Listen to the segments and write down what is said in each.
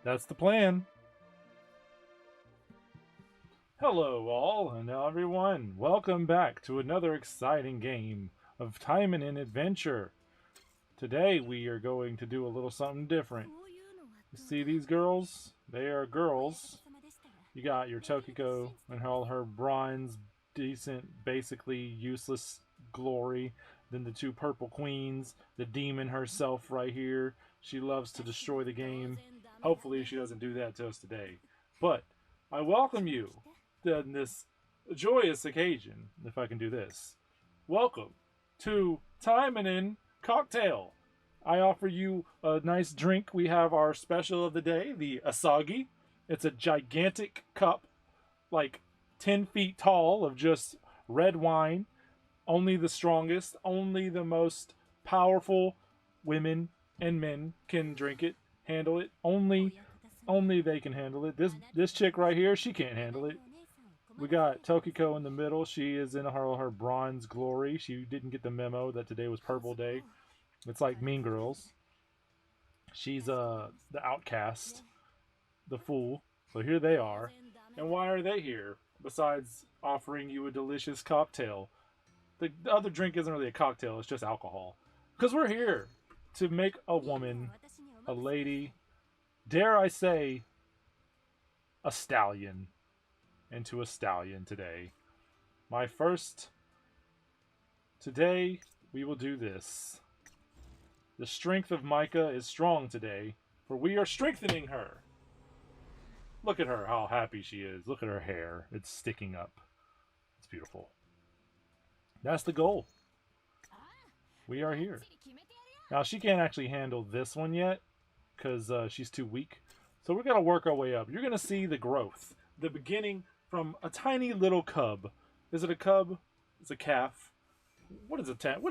That's the plan. Hello, all, and everyone. Welcome back to another exciting game of Taimanin Adventure. Today, we are going to do a little something different. You see these girls? They are girls. You got your Tokiko and all her bronze, decent, basically useless glory. Then the two purple queens, the demon herself right here. She loves to destroy the game. Hopefully she doesn't do that to us today. But I welcome you to this joyous occasion, if I can do this. Welcome to Taimanin Cocktail. I offer you a nice drink. We have our special of the day, the Asagi. It's a gigantic cup, like 10 feet tall, of just red wine. Only the strongest, only the most powerful women and men can drink it, handle it. Only they can handle it. This chick right here, she can't handle it. We got Tokiko in the middle. She is in her bronze glory. She didn't get the memo that today was Purple Day. It's like Mean Girls. She's the outcast, the fool. So here they are. And why are they here? Besides offering you a delicious cocktail. The other drink isn't really a cocktail, it's just alcohol. Because we're here to make a woman, a lady, dare I say, a stallion, into a stallion today. Today we will do this. The strength of Maika is strong today, for we are strengthening her. Look at her, how happy she is. Look at her hair. It's sticking up. It's beautiful. That's the goal. We are here. Now, she can't actually handle this one yet, because she's too weak. So we're going to work our way up. You're going to see the growth. The beginning from a tiny little cub. Is it a cub? It's a calf. What is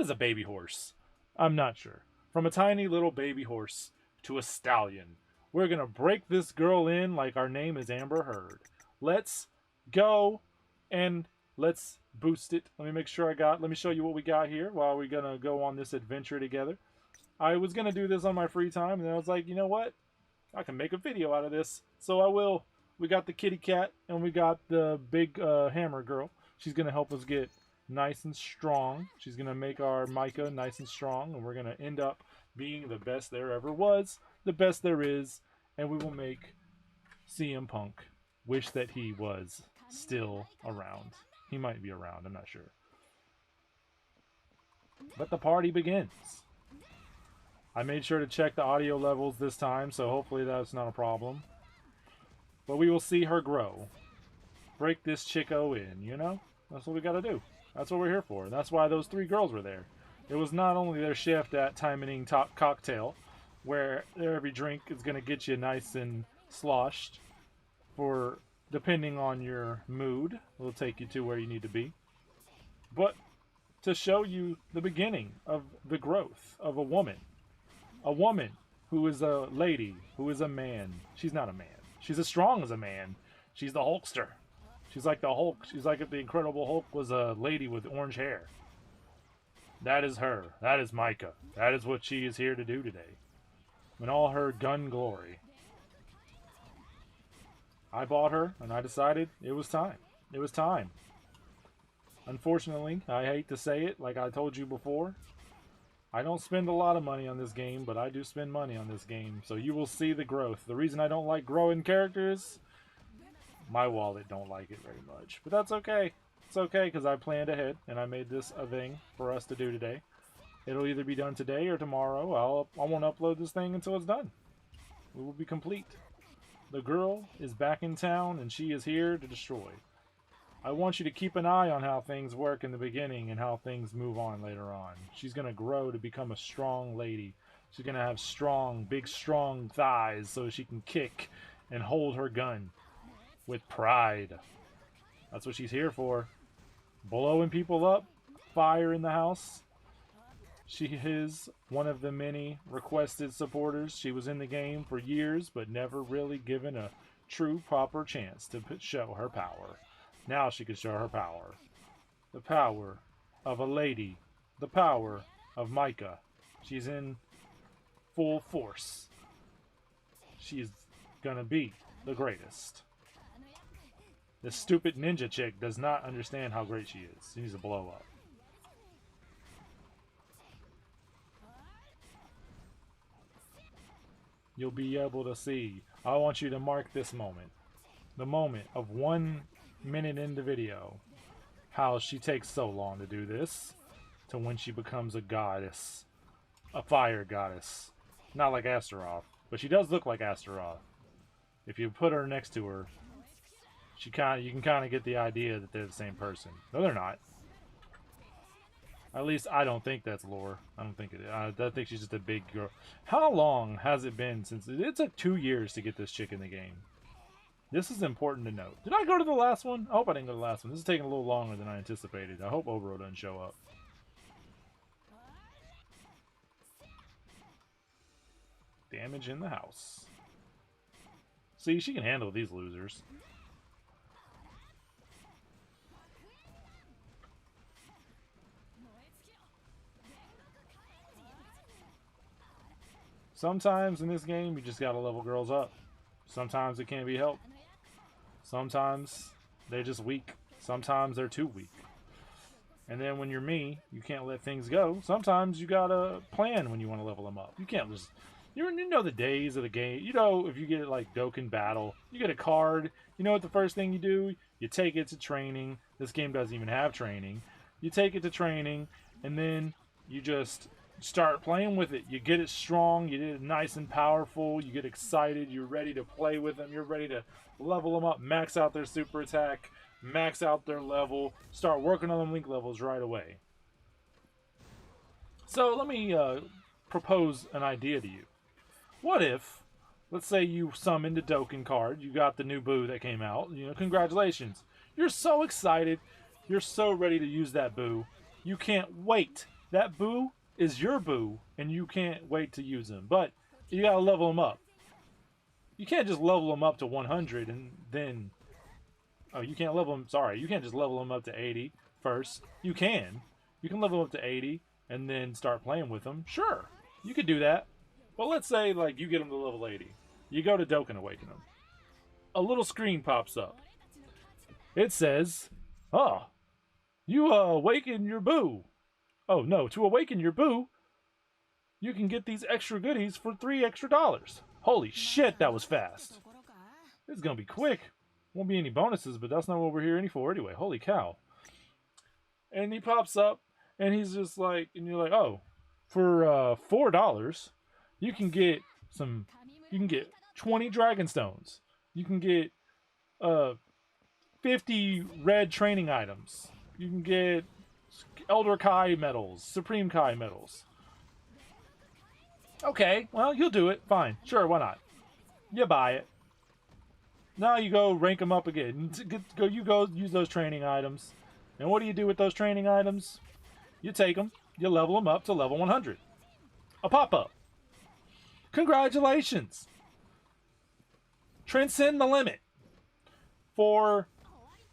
a baby horse? I'm not sure. From a tiny little baby horse to a stallion. We're going to break this girl in like our name is Amber Heard. Let's go and let's boost it. Let me show you what we got here while we're going to go on this adventure together. I was going to do this on my free time, and then I was like, you know what? I can make a video out of this, so I will. We got the kitty cat, and we got the big hammer girl. She's going to help us get nice and strong. She's going to make our Maika nice and strong, and we're going to end up being the best there ever was, the best there is, and we will make CM Punk wish that he was still around. He might be around, I'm not sure. But the party begins. I made sure to check the audio levels this time, so hopefully that's not a problem. But we will see her grow. Break this chicko in, you know? That's what we gotta do. That's what we're here for. That's why those three girls were there. It was not only their shift at Taimanin Top Cocktail, where every drink is gonna get you nice and sloshed, for depending on your mood, will take you to where you need to be. But to show you the beginning of the growth of a woman. A woman who is a lady, who is a man. She's not a man. She's as strong as a man. She's the Hulkster. She's like the Hulk. She's like if the Incredible Hulk was a lady with orange hair. That is her. That is Maika. That is what she is here to do today. In all her gun glory. I bought her, and I decided it was time. It was time. Unfortunately, I hate to say it, like I told you before, I don't spend a lot of money on this game, but I do spend money on this game, so you will see the growth. The reason I don't like growing characters, my wallet don't like it very much. But that's okay. It's okay, because I planned ahead, and I made this a thing for us to do today. It'll either be done today or tomorrow. I won't upload this thing until it's done. We will be complete. The girl is back in town, and she is here to destroy. I want you to keep an eye on how things work in the beginning and how things move on later on. She's going to grow to become a strong lady. She's going to have strong, big, strong thighs so she can kick and hold her gun with pride. That's what she's here for. Blowing people up, fire in the house. She is one of the many requested supporters. She was in the game for years, but never really given a true, proper chance to show her power. Now she can show her power. The power of a lady. The power of Maika. She's in full force. She's gonna be the greatest. This stupid ninja chick does not understand how great she is. She needs to blow up. You'll be able to see. I want you to mark this moment. The moment of 1 minute in the video. How she takes so long to do this. To when she becomes a goddess. A fire goddess. Not like Astaroth. But she does look like Astaroth. If you put her next to her, you can kind of get the idea that they're the same person. No, they're not. At least I don't think that's lore. I don't think it is. I think she's just a big girl. How long has it been since... It took 2 years to get this chick in the game. This is important to note. Did I go to the last one? I hope I didn't go to the last one. This is taking a little longer than I anticipated. I hope Obro doesn't show up. Damage in the house. See, she can handle these losers. Sometimes in this game, you just gotta level girls up. Sometimes it can't be helped. Sometimes they're just weak. Sometimes they're too weak. And then when you're me, you can't let things go. Sometimes you gotta plan when you want to level them up. You can't just... You know the days of the game. You know, if you get like Dokkan Battle, you get a card. You know what the first thing you do? You take it to training. This game doesn't even have training. You take it to training, and then you just start playing with it. You get it strong. You get it nice and powerful. You get excited. You're ready to play with them. You're ready to level them up, max out their super attack, max out their level, start working on them link levels right away. So let me propose an idea to you. What if, let's say you summoned a Dokkan card, you got the new Boo that came out, you know, congratulations. You're so excited, you're so ready to use that Boo, you can't wait. That Boo is your Boo, and you can't wait to use him, but you gotta level him up. You can't just level him up to 100 and then, oh, you can't level him, sorry, you can't just level him up to 80 first. You can level him up to 80 and then start playing with him, sure, you could do that. Well, let's say, like, you get him to level 80. You go to Dokkan Awaken him. A little screen pops up. It says, oh, you awaken your Boo. Oh, no, to awaken your Boo, you can get these extra goodies for $3 extra. Holy shit, that was fast. It's going to be quick. Won't be any bonuses, but that's not what we're here for anyway. Holy cow. And he pops up, and he's just like, and you're like, oh, for $4... You can get 20 Dragon Stones. You can get 50 red training items. You can get Elder Kai medals, Supreme Kai medals. Okay, well, you'll do it. Fine. Sure, why not? You buy it. Now you go rank them up again. You go use those training items. And what do you do with those training items? You take them, you level them up to level 100. A pop-up. Congratulations! Transcend the limit. For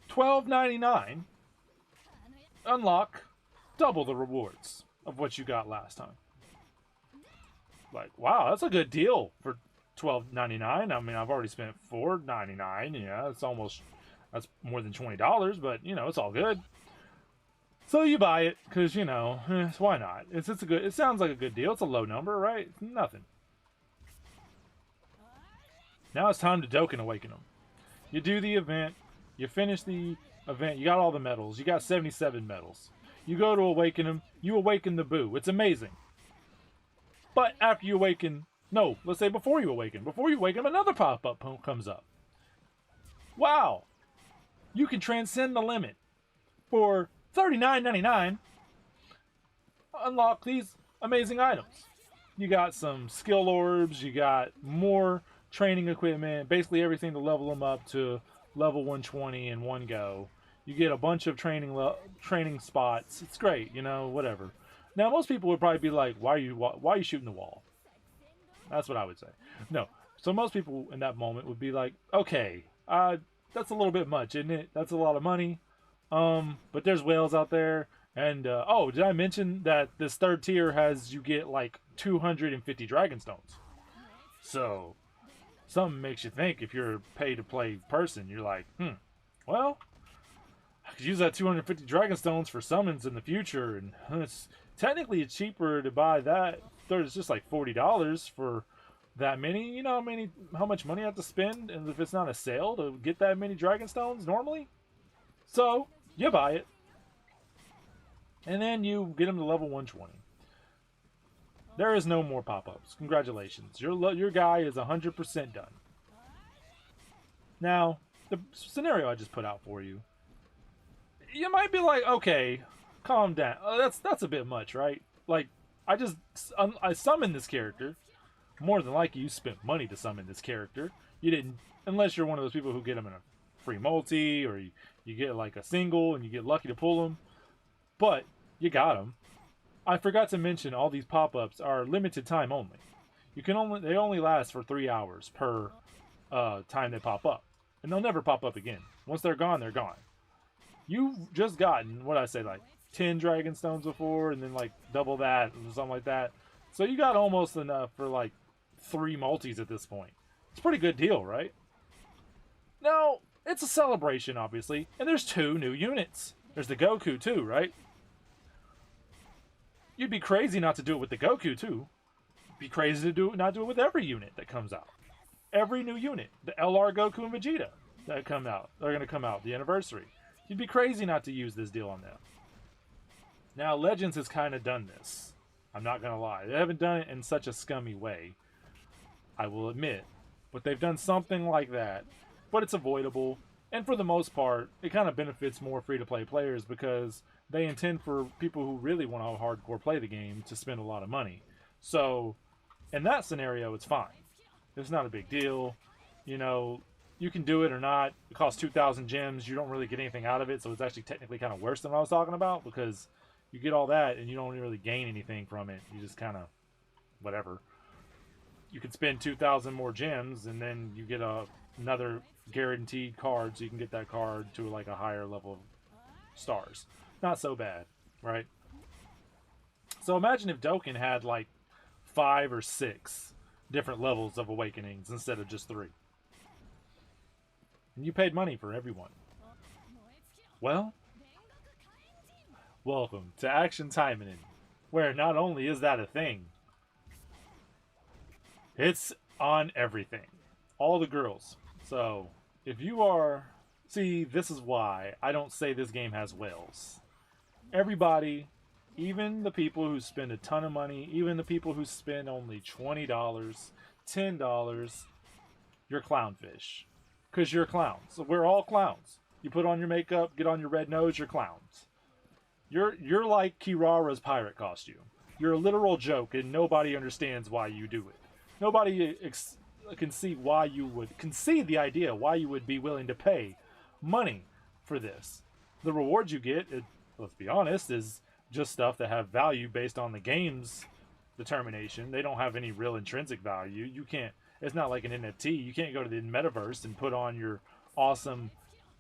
$12.99, unlock double the rewards of what you got last time. Like, wow, that's a good deal for $12.99. I mean, I've already spent $4.99. Yeah, that's more than $20, but you know, it's all good. So you buy it because you know, why not? It sounds like a good deal. It's a low number, right? Nothing. Now it's time to Dokkan Awaken them. You do the event. You finish the event. You got all the medals. You got 77 medals. You go to awaken them. You awaken the Boo. It's amazing. But after you awaken... No, let's say before you awaken. Before you awaken, another pop-up comes up. Wow. You can transcend the limit. For $39.99, unlock these amazing items. You got some skill orbs. You got more training equipment, basically everything to level them up to level 120 in one go. You get a bunch of training spots. It's great, you know, whatever. Now most people would probably be like, why are you shooting the wall? That's what I would say. No. So most people in that moment would be like, okay, that's a little bit much, isn't it? That's a lot of money. But there's whales out there. And, oh, did I mention that this third tier you get like 250 Dragon Stones? So something makes you think if you're a pay-to-play person. You're like, well, I could use that 250 Dragonstones for summons in the future, and it's technically cheaper to buy that. There's just like $40 for that many. You know how much money I have to spend, and if it's not a sale to get that many Dragonstones normally? So, you buy it. And then you get them to level 120. There is no more pop-ups. Congratulations. Your guy is 100% done. Now, the scenario I just put out for you, you might be like, okay, calm down. That's a bit much, right? Like, I summoned this character. More than likely, you spent money to summon this character. You didn't, unless you're one of those people who get them in a free multi, or you get like a single and you get lucky to pull them. But you got them. I forgot to mention all these pop-ups are limited time only. They only last for 3 hours per time they pop up, and they'll never pop up again. Once they're gone, they're gone. You've just gotten, what I say, like 10 Dragonstones before, and then like double that or something like that. So you got almost enough for like 3 multis at this point. It's a pretty good deal, right? Now, it's a celebration, obviously, and there's 2 new units. There's the Goku too, right? You'd be crazy not to do it with the Goku too. Be crazy to not do it with every unit that comes out. Every new unit, the LR Goku and Vegeta that come out, they're going to come out, the anniversary. You'd be crazy not to use this deal on them. Now, Legends has kind of done this. I'm not going to lie. They haven't done it in such a scummy way, I will admit. But they've done something like that. But it's avoidable. And for the most part, it kind of benefits more free-to-play players because they intend for people who really want to hardcore play the game to spend a lot of money. So, in that scenario, it's fine. It's not a big deal. You know, you can do it or not. It costs 2,000 gems. You don't really get anything out of it, so it's actually technically kind of worse than what I was talking about because you get all that and you don't really gain anything from it. You just kind of, whatever. You could spend 2,000 more gems and then you get another guaranteed card, so you can get that card to like a higher level of stars. Not so bad, right? So imagine if Dokkan had like 5 or 6 different levels of awakenings instead of just 3. And you paid money for everyone. Well, welcome to Action Taimanin, where not only is that a thing, it's on everything. All the girls. So, if you are... See, this is why I don't say this game has whales. Everybody, even the people who spend a ton of money, even the people who spend only $20, $10, you're clownfish. Because you're clowns. So we're all clowns. You put on your makeup, get on your red nose, you're clowns. You're like Kirara's pirate costume. You're a literal joke and nobody understands why you do it. Nobody can see why you would concede the idea why you would be willing to pay money for this. The rewards you get, let's be honest, is just stuff that have value based on the game's determination. They don't have any real intrinsic value. You can't, it's not like an NFT. You can't go to the metaverse and put on your awesome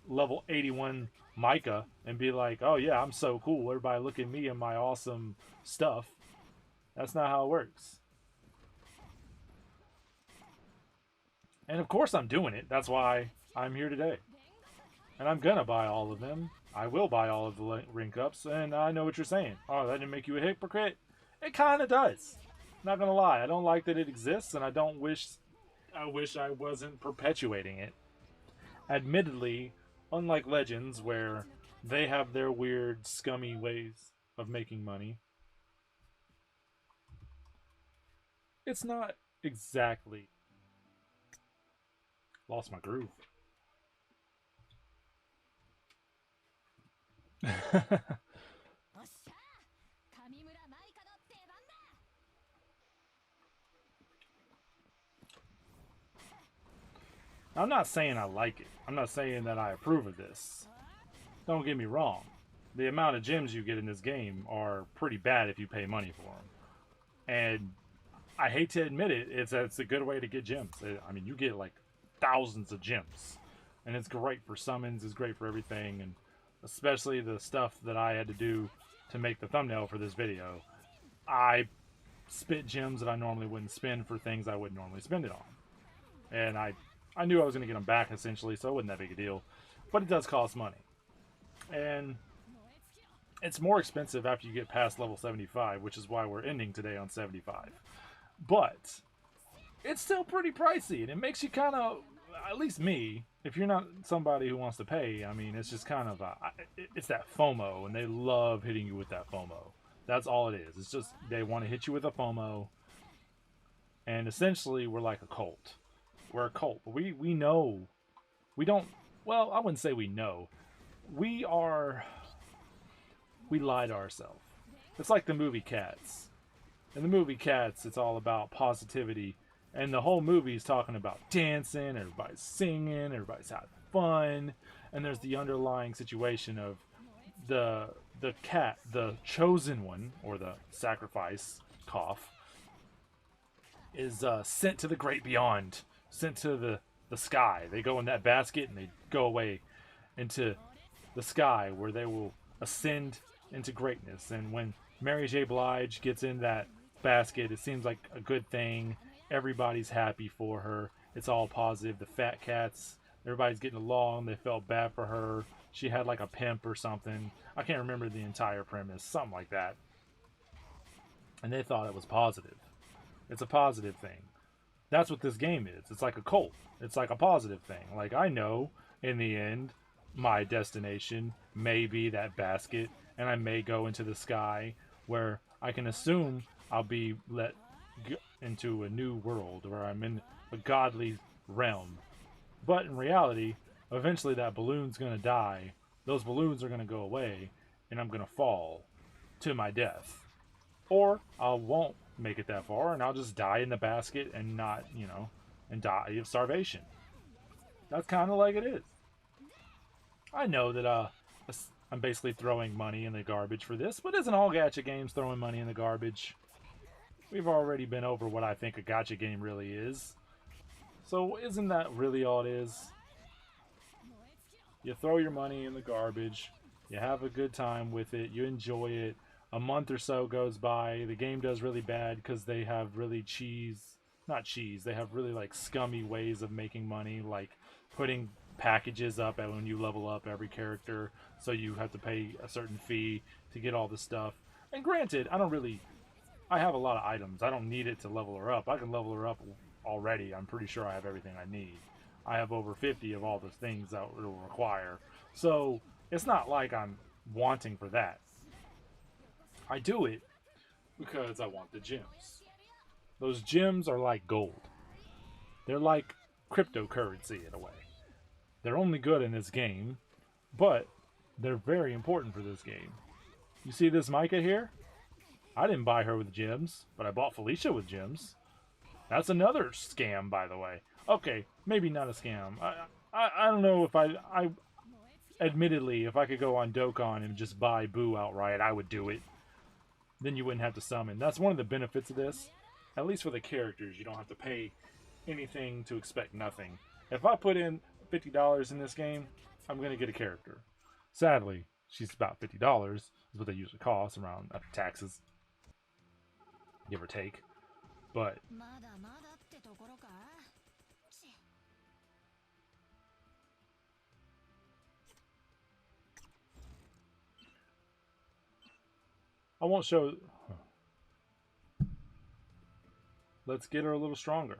level 81 Maika and be like, oh yeah, I'm so cool, everybody look at me and my awesome stuff. That's not how it works. And of course I'm doing it. That's why I'm here today. And I'm gonna buy all of them. I will buy all of the ring cups. And I know what you're saying. Oh, that didn't make you a hypocrite? It kind of does. Not gonna lie. I don't like that it exists, and I wish I wasn't perpetuating it. Admittedly, unlike Legends, where they have their weird, scummy ways of making money, it's not exactly... Lost my groove. I'm not saying I like it. I'm not saying that I approve of this. Don't get me wrong. The amount of gems you get in this game are pretty bad if you pay money for them. And I hate to admit it, it's a good way to get gems. I mean, you get like thousands of gems. And it's great for summons, it's great for everything, and especially the stuff that I had to do to make the thumbnail for this video. I spent gems that I normally wouldn't spend for things I wouldn't normally spend it on. And I knew I was going to get them back, essentially, so it wasn't that big a deal. But it does cost money. And it's more expensive after you get past level 75, which is why we're ending today on 75. But it's still pretty pricey, and it makes you kind of, at least me, if you're not somebody who wants to pay, I mean, it's just kind of, it's that FOMO, and they love hitting you with that FOMO. That's all it is. It's just, they want to hit you with a FOMO, and essentially, we're like a cult. We're a cult. We know, we don't, well, I wouldn't say we know. We lie to ourselves. It's like the movie Cats. In the movie Cats, it's all about positivity. And the whole movie is talking about dancing, everybody's singing, everybody's having fun. And there's the underlying situation of the cat, the chosen one, or the sacrifice, cough, is sent to the great beyond, sent to the sky. They go in that basket and they go away into the sky where they will ascend into greatness. And when Mary J. Blige gets in that basket, it seems like a good thing. Everybody's happy for her. It's all positive. The fat cats, everybody's getting along. They felt bad for her. She had like a pimp or something. I can't remember the entire premise. Something like that. And they thought it was positive. It's a positive thing. That's what this game is. It's like a cult. It's like a positive thing. Like, I know in the end, my destination may be that basket, and I may go into the sky where I can assume I'll be let into a new world where I'm in a godly realm. But in reality, eventually that balloon's going to die. Those balloons are going to go away, and I'm going to fall to my death. Or I won't make it that far, and I'll just die in the basket and not, and die of starvation. That's kind of like it is. I know that I'm basically throwing money in the garbage for this, but isn't all gacha games throwing money in the garbage? We've already been over what I think a gacha game really is. So isn't that really all it is? You throw your money in the garbage, you have a good time with it, you enjoy it. A month or so goes by, the game does really bad because they have really they have really like scummy ways of making money, like putting packages up when you level up every character, so you have to pay a certain fee to get all the stuff. And granted, I have a lot of items. I don't need it to level her up. I can level her up already. I'm pretty sure I have everything I need. I have over 50 of all the things that it will require. So it's not like I'm wanting for that. I do it because I want the gems. Those gems are like gold. They're like cryptocurrency in a way. They're only good in this game, but they're very important for this game. You see this Maika here? I didn't buy her with gems, but I bought Felicia with gems. That's another scam, by the way. Okay, maybe not a scam. I don't know if I admittedly, if I could go on Dokkan and just buy Boo outright, I would do it. Then you wouldn't have to summon. That's one of the benefits of this. At least for the characters, you don't have to pay anything to expect nothing. If I put in $50 in this game, I'm going to get a character. Sadly, she's about $50 is what they usually cost around after taxes, give or take. But I won't show. Let's get her a little stronger.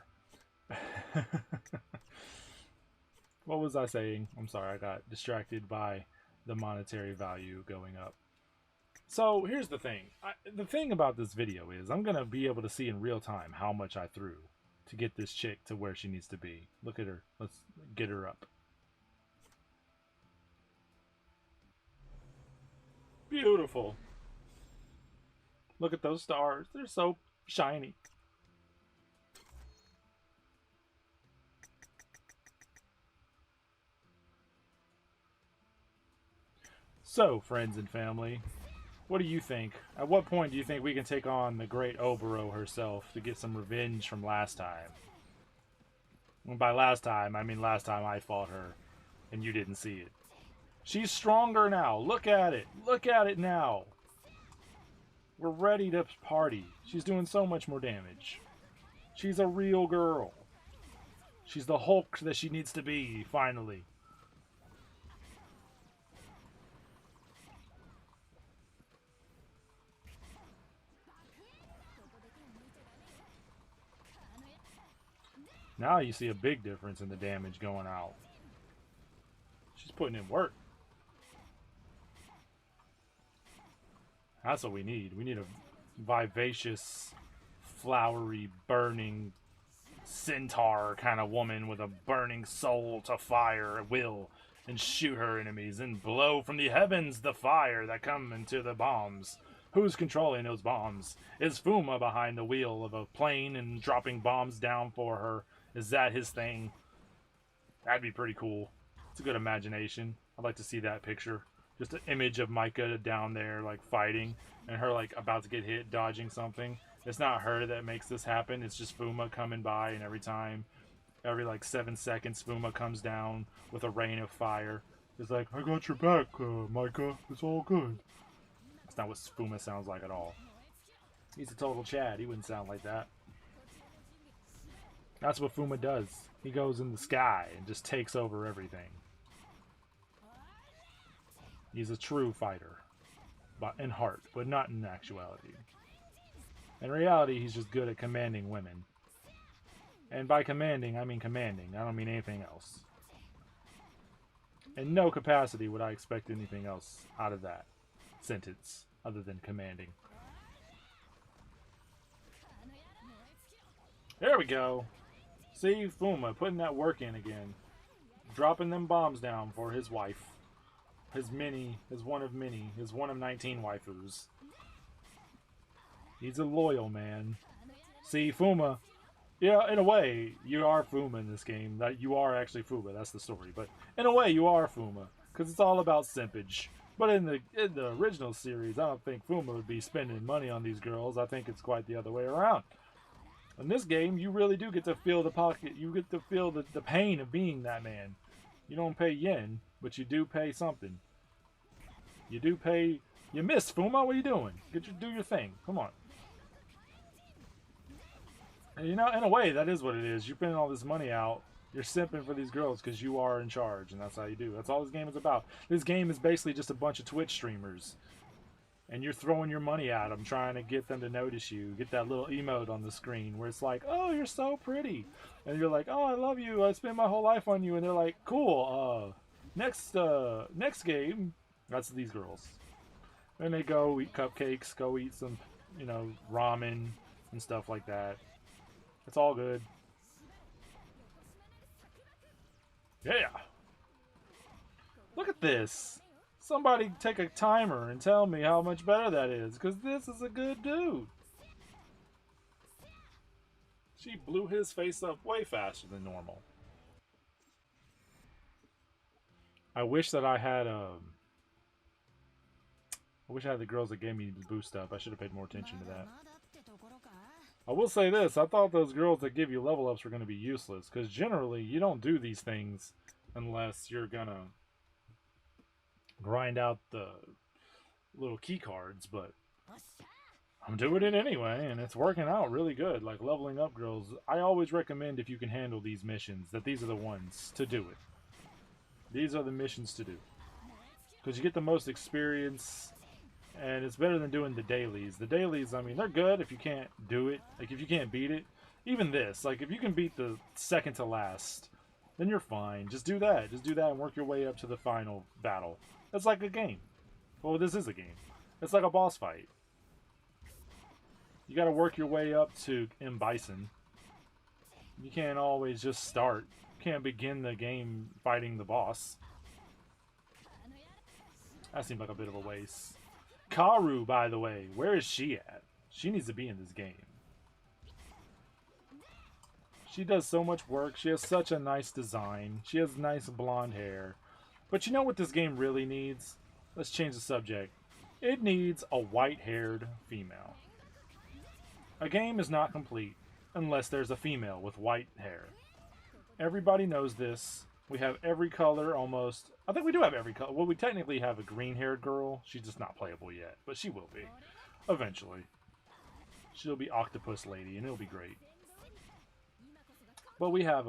What was I saying? I'm sorry, I got distracted by the monetary value going up. So here's the thing. The thing about this video is I'm going to be able to see in real time how much I threw to get this chick to where she needs to be. Look at her. Let's get her up. Beautiful. Look at those stars. They're so shiny. So, friends and family, what do you think? At what point do you think we can take on the great Oboro herself to get some revenge from last time? And by last time, I mean last time I fought her and you didn't see it. She's stronger now. Look at it. Look at it now. We're ready to party. She's doing so much more damage. She's a real girl. She's the Hulk that she needs to be, finally. Now you see a big difference in the damage going out. She's putting in work. That's what we need. We need a vivacious, flowery, burning, centaur kind of woman with a burning soul to fire at will and shoot her enemies and blow from the heavens the fire that come into the bombs. Who's controlling those bombs? Is Fuma behind the wheel of a plane and dropping bombs down for her? Is that his thing? That'd be pretty cool. It's a good imagination. I'd like to see that picture. Just an image of Maika down there, like, fighting, and her, like, about to get hit, dodging something. It's not her that makes this happen. It's just Fuma coming by, and every, like, 7 seconds, Fuma comes down with a rain of fire. It's like, I got your back, Maika. It's all good. That's not what Fuma sounds like at all. He's a total Chad. He wouldn't sound like that. That's what Fuma does. He goes in the sky and just takes over everything. He's a true fighter, but in heart, but not in actuality. In reality, he's just good at commanding women. And by commanding, I mean commanding. I don't mean anything else. In no capacity would I expect anything else out of that sentence, other than commanding. There we go. See, Fuma putting that work in again. Dropping them bombs down for his wife. His one of 19 waifus. He's a loyal man. See, Fuma, yeah, in a way, you are Fuma in this game. That you are actually Fuma, that's the story. But in a way, you are Fuma, because it's all about simpage. But in the original series, I don't think Fuma would be spending money on these girls. I think it's quite the other way around. In this game, you really do get to feel the pocket. You get to feel the pain of being that man. You don't pay yen, but you do pay something. You do pay... You missed, Fuma. What are you doing? Do your thing. Come on. And you know, in a way, that is what it is. You're putting all this money out. You're simping for these girls because you are in charge, and that's how you do. That's all this game is about. This game is basically just a bunch of Twitch streamers. And you're throwing your money at them, trying to get them to notice you. Get that little emote on the screen where it's like, oh, you're so pretty. And you're like, oh, I love you. I spent my whole life on you. And they're like, cool. Next game. That's these girls. And they go eat cupcakes, go eat some, you know, ramen and stuff like that. It's all good. Yeah. Look at this. Somebody take a timer and tell me how much better that is, because this is a good dude. She blew his face up way faster than normal. I wish that I had I wish I had the girls that gave me the boost up. I should have paid more attention to that. I will say this, I thought those girls that give you level ups were going to be useless, because generally you don't do these things unless you're going to grind out the little key cards, but I'm doing it anyway, and it's working out really good. Like leveling up girls, I always recommend, if you can handle these missions, that these are the ones to do it. These are the missions to do, because you get the most experience, and it's better than doing the dailies. The dailies, I mean, they're good if you can't do it, like if you can't beat it. Even this, like if you can beat the second to last, then you're fine. Just do that and work your way up to the final battle. It's like a game. Well, this is a game. It's like a boss fight. You gotta work your way up to M. Bison. You can't always just start. You can't begin the game fighting the boss. That seemed like a bit of a waste. Karu, by the way, where is she at? She needs to be in this game. She does so much work. She has such a nice design. She has nice blonde hair. But you know what this game really needs? Let's change the subject. It needs a white-haired female. A game is not complete unless there's a female with white hair. Everybody knows this. We have every color almost. I think we do have every color. Well, we technically have a green-haired girl. She's just not playable yet, but she will be. Eventually. She'll be Octopus Lady, and it'll be great. But we have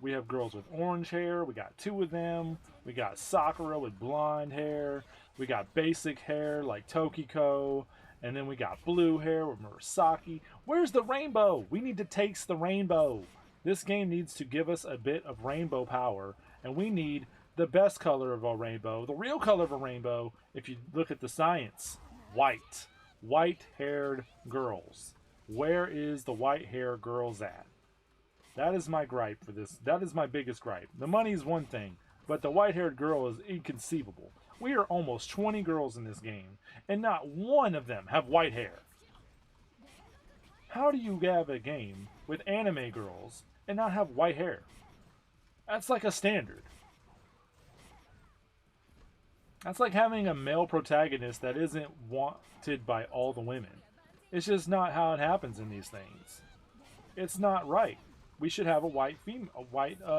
we have girls with orange hair. We got two of them. We got Sakura with blonde hair. We got basic hair like Tokiko. And then we got blue hair with Murasaki. Where's the rainbow? We need to taste the rainbow. This game needs to give us a bit of rainbow power. And we need the best color of a rainbow. The real color of a rainbow, if you look at the science, white. White-haired girls. Where is the white-haired girls at? That is my gripe for this. That is my biggest gripe. The money is one thing, but the white-haired girl is inconceivable. We are almost 20 girls in this game, and not one of them have white hair. How do you have a game with anime girls and not have white hair? That's like a standard. That's like having a male protagonist that isn't wanted by all the women. It's just not how it happens in these things. It's not right. We should have a white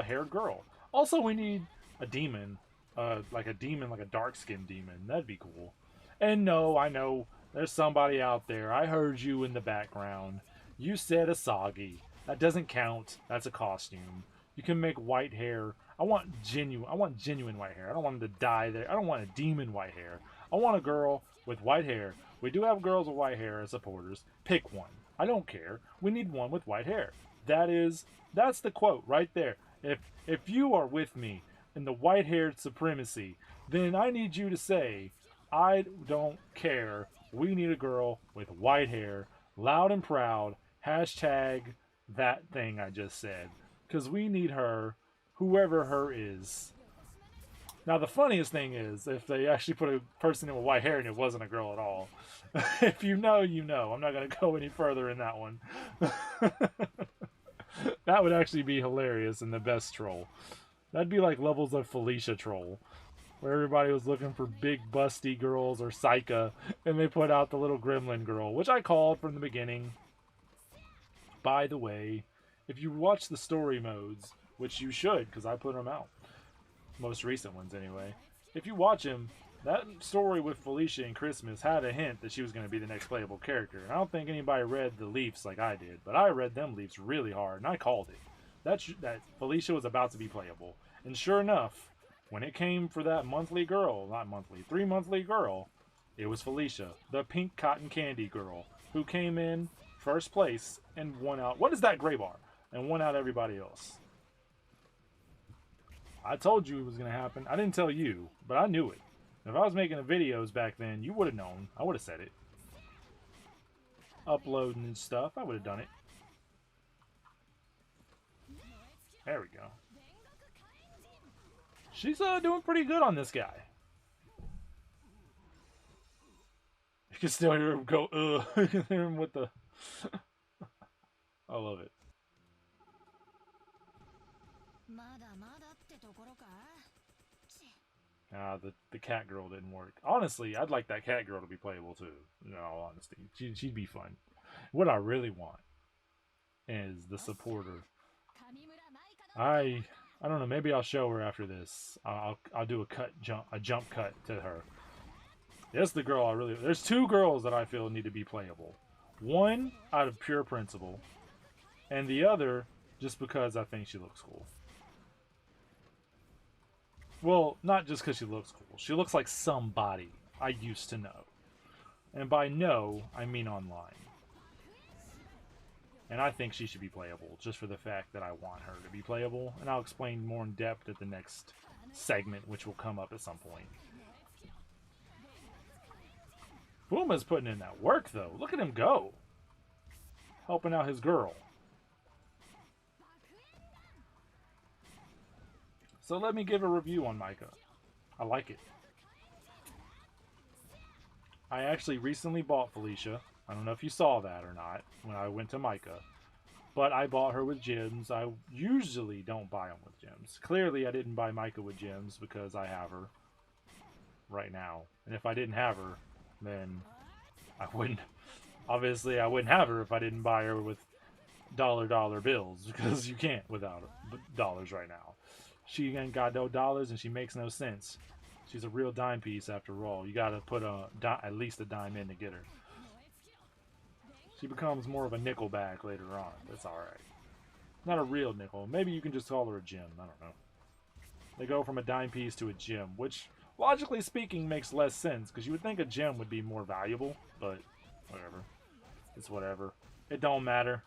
haired girl. Also, we need a demon, like a dark-skinned demon. That'd be cool. And no, I know there's somebody out there. I heard you in the background. You said Asagi. That doesn't count. That's a costume. You can make white hair. I want genuine white hair. I don't want them to dye there. I don't want a demon white hair. I want a girl with white hair. We do have girls with white hair as supporters. Pick one. I don't care. We need one with white hair. That's the quote right there. If you are with me in the white-haired supremacy, then I need you to say, I don't care. We need a girl with white hair, loud and proud. Hashtag that thing I just said. Because we need her, whoever her is. Now the funniest thing is if they actually put a person in with white hair and it wasn't a girl at all. If you know, you know. I'm not going to go any further in that one. That would actually be hilarious and the best troll. That'd be like levels of Felicia troll, where everybody was looking for big busty girls or Maika, and they put out the little gremlin girl, which I called from the beginning. By the way, if you watch the story modes, which you should, because I put them out, most recent ones anyway, if you watch them, that story with Felicia and Christmas had a hint that she was going to be the next playable character. And I don't think anybody read the leafs like I did, but I read them leafs really hard, and I called it. That Felicia was about to be playable. And sure enough, when it came for that monthly girl, not monthly, 3-monthly girl, it was Felicia, the pink cotton candy girl, who came in first place and won out. What is that gray bar? And won out everybody else. I told you it was going to happen. I didn't tell you, but I knew it. If I was making the videos back then, you would have known. I would have said it. Uploading and stuff, I would have done it. There we go. She's doing pretty good on this guy. You can still hear him go, ugh. You can hear him with the... I love it. The cat girl didn't work. Honestly, I'd like that cat girl to be playable too. In all honesty, she'd be fun. What I really want is the supporter. I don't know. Maybe I'll show her after this. I'll do a jump cut to her. That's the girl I really. There's two girls that I feel need to be playable. One out of pure principle, and the other just because I think she looks cool. Well, not just because she looks cool. She looks like somebody I used to know. And by know, I mean online. And I think she should be playable, just for the fact that I want her to be playable. And I'll explain more in depth at the next segment, which will come up at some point. Buma's putting in that work, though. Look at him go. Helping out his girl. So let me give a review on Maika. I like it. I actually recently bought Felicia. I don't know if you saw that or not when I went to Maika. But I bought her with gems. I usually don't buy them with gems. Clearly I didn't buy Maika with gems because I have her right now. And if I didn't have her, then I wouldn't. Obviously I wouldn't have her if I didn't buy her with dollar bills. Because you can't without dollars right now. She ain't got no dollars and she makes no sense. She's a real dime piece after all. You gotta put at least a dime in to get her. She becomes more of a nickel bag later on. That's alright. Not a real nickel. Maybe you can just call her a gem. I don't know. They go from a dime piece to a gem, which, logically speaking, makes less sense, because you would think a gem would be more valuable, but whatever. It's whatever. It don't matter.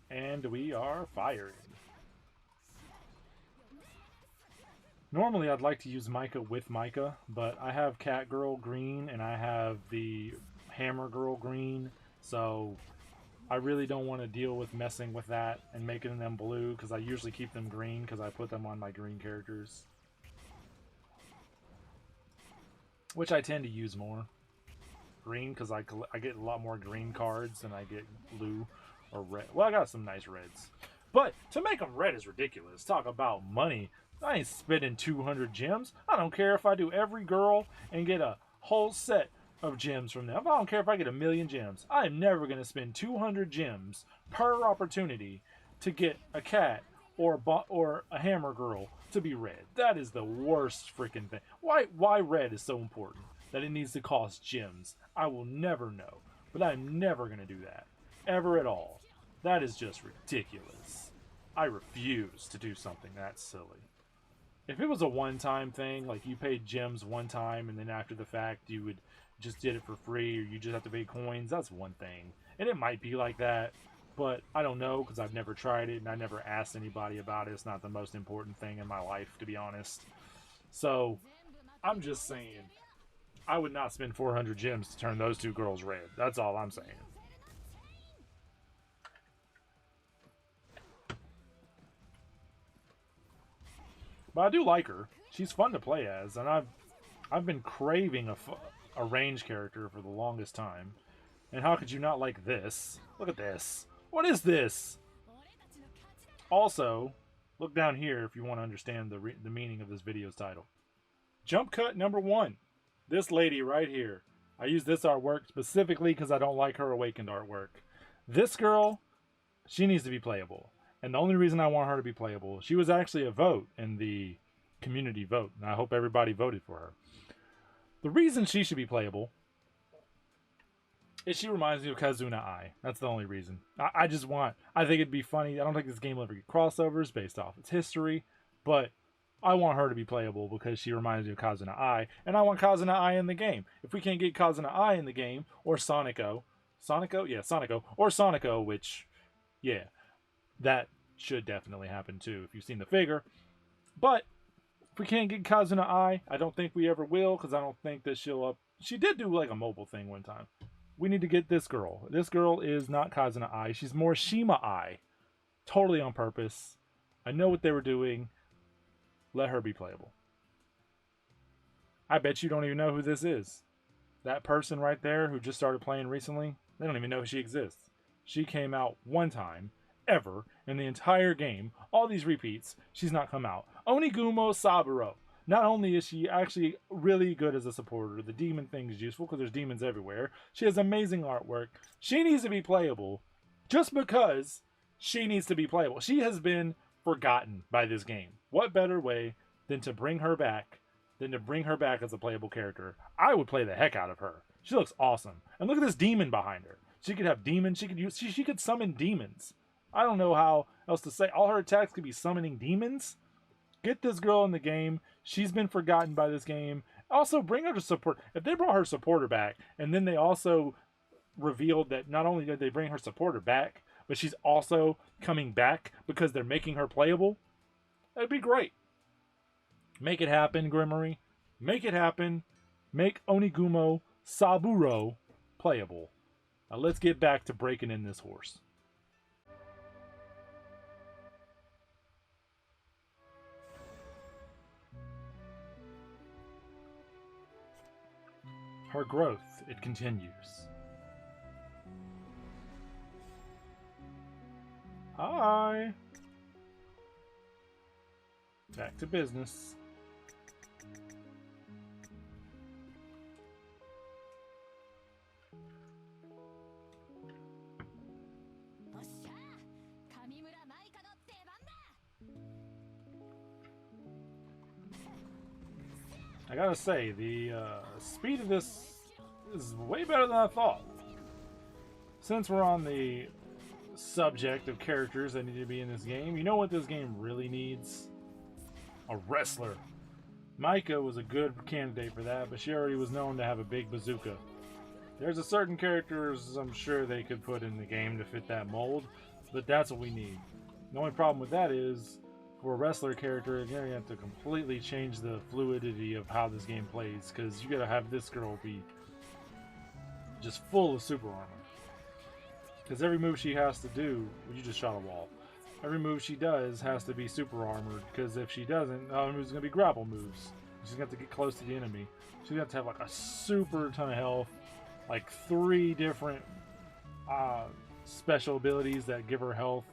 And we are firing. Normally I'd like to use Maika with Maika, but I have Cat Girl green and I have the Hammer Girl green, so I really don't want to deal with messing with that and making them blue, because I usually keep them green because I put them on my green characters, which I tend to use more. Green because I get a lot more green cards than I get blue or red. Well, I got some nice reds, but to make them red is ridiculous. Talk about money. I ain't spending 200 gems. I don't care if I do every girl and get a whole set of gems from them. I don't care if I get 1,000,000 gems. I am never going to spend 200 gems per opportunity to get a cat or a hammer girl to be red. That is the worst freaking thing. Why red is so important that it needs to cost gems, I will never know. But I'm never going to do that. Ever at all. That is just ridiculous. I refuse to do something that silly. If it was a one-time thing, like you paid gems one time and then after the fact you would just did it for free, or you just have to pay coins, that's one thing. And it might be like that, but I don't know because I've never tried it and I never asked anybody about it. It's not the most important thing in my life, to be honest. So, I'm just saying, I would not spend 400 gems to turn those two girls red. That's all I'm saying. But I do like her. She's fun to play as, and I've been craving a range character for the longest time. And how could you not like this? Look at this. What is this? Also, look down here if you want to understand the meaning of this video's title. Jump cut number 1. This lady right here. I use this artwork specifically because I don't like her awakened artwork. This girl, she needs to be playable. And the only reason I want her to be playable, she was actually a vote in the community vote, and I hope everybody voted for her. The reason she should be playable is she reminds me of Kazuna Ai. That's the only reason. I think it'd be funny. I don't think this game will ever get crossovers based off its history, but I want her to be playable because she reminds me of Kazuna Ai, and I want Kazuna Ai in the game. If we can't get Kazuna Ai in the game, or Sonico, or Sonico, which, yeah, that should definitely happen too if you've seen the figure. But if we can't get Kazuna Ai, I don't think we ever will, because I don't think that she did do like a mobile thing one time. We need to get this girl. This girl is not Kazuna Ai. She's more Shima Ai. Totally on purpose. I know what they were doing. Let her be playable. I bet you don't even know who this is. That person right there who just started playing recently, they don't even know she exists. She came out one time, ever, in the entire game. All these repeats, she's not come out. Onigumo Saburo. Not only is she actually really good as a supporter, the demon thing is useful because there's demons everywhere. She has amazing artwork. She needs to be playable just because she needs to be playable. She has been forgotten by this game. What better way than to bring her back as a playable character? I would play the heck out of her. She looks awesome. And look at this demon behind her. She could have demons. She could summon demons. I don't know how else to say. All her attacks could be summoning demons. Get this girl in the game. She's been forgotten by this game. Also, bring her to support. If they brought her supporter back, and then they also revealed that not only did they bring her supporter back, but she's also coming back because they're making her playable, that'd be great. Make it happen, Grimory. Make it happen. Make Onigumo Saburo playable. Now let's get back to breaking in this horse. Her growth, it continues. Hi! Back to business. I gotta say, the speed of this is way better than I thought. Since we're on the subject of characters that need to be in this game, you know what this game really needs? A wrestler. Maika was a good candidate for that, but she already was known to have a big bazooka. There's a certain characters I'm sure they could put in the game to fit that mold, but that's what we need. The only problem with that is, for a wrestler character, you're going to have to completely change the fluidity of how this game plays, because you got to have this girl be just full of super armor. Because every move she has to do, well, you just shot a wall. Every move she does has to be super armored, because if she doesn't, all moves going to be grapple moves. She's going to have to get close to the enemy. She's going to have to have like a super ton of health, like 3 different special abilities that give her health,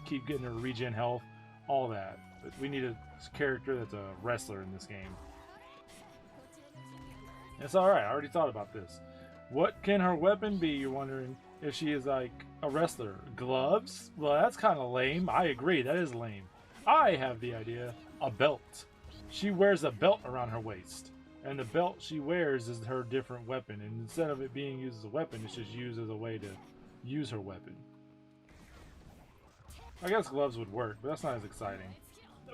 keep getting her regen health, all that. But we need a character that's a wrestler in this game. It's alright, I already thought about this. What can her weapon be, you're wondering? If she is like a wrestler. Gloves? Well, that's kind of lame. I agree, that is lame. I have the idea. A belt. She wears a belt around her waist. And the belt she wears is her different weapon. And instead of it being used as a weapon, it's just used as a way to use her weapon. I guess gloves would work, but that's not as exciting.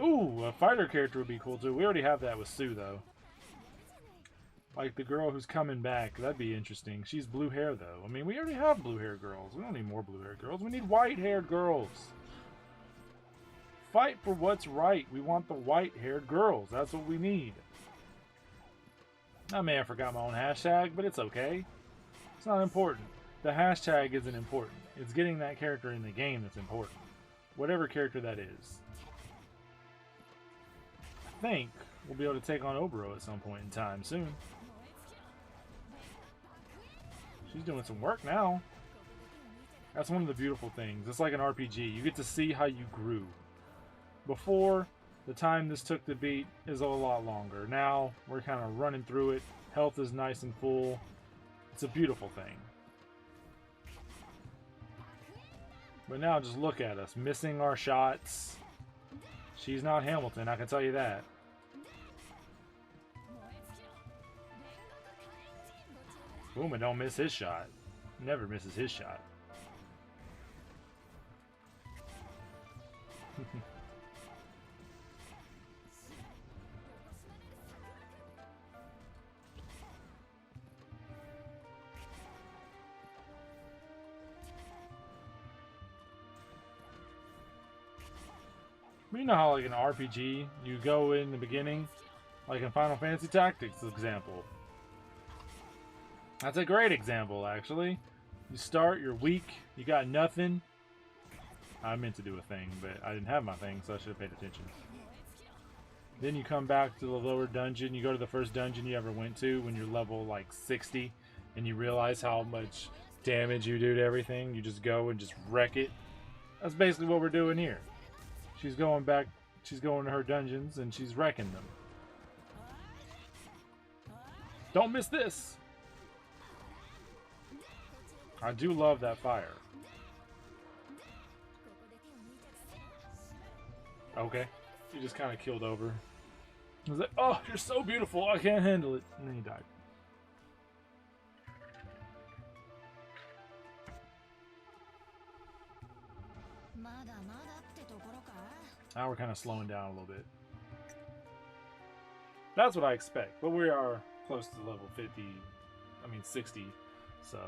Ooh, a fighter character would be cool too. We already have that with Sue, though. Like the girl who's coming back, that'd be interesting. She's blue hair, though. I mean, we already have blue hair girls. We don't need more blue hair girls. We need white haired girls. Fight for what's right. We want the white haired girls. That's what we need. I may have forgot my own hashtag, but it's okay. It's not important. The hashtag isn't important. It's getting that character in the game that's important. Whatever character that is. I think we'll be able to take on Oboro at some point in time soon. She's doing some work now. That's one of the beautiful things. It's like an RPG. You get to see how you grew. Before, the time this took to beat is a lot longer. Now, we're kind of running through it. Health is nice and full. It's a beautiful thing. But now just look at us. Missing our shots. She's not Hamilton, I can tell you that. Booma don't miss his shot. Never misses his shot. You know how, like, in RPG, you go in the beginning, like in Final Fantasy Tactics, example. That's a great example, actually. You start, you're weak, you got nothing. I meant to do a thing, but I didn't have my thing, so I should have paid attention. Then you come back to the lower dungeon, you go to the first dungeon you ever went to when you're level, like, 60, and you realize how much damage you do to everything. You just go and just wreck it. That's basically what we're doing here. She's going back, she's going to her dungeons, and she's wrecking them. Don't miss this! I do love that fire. Okay. He just kind of killed over. I was like, oh, you're so beautiful, I can't handle it. And then he died. Now we're kind of slowing down a little bit. That's what I expect, but we are close to level 50, I mean 60, so.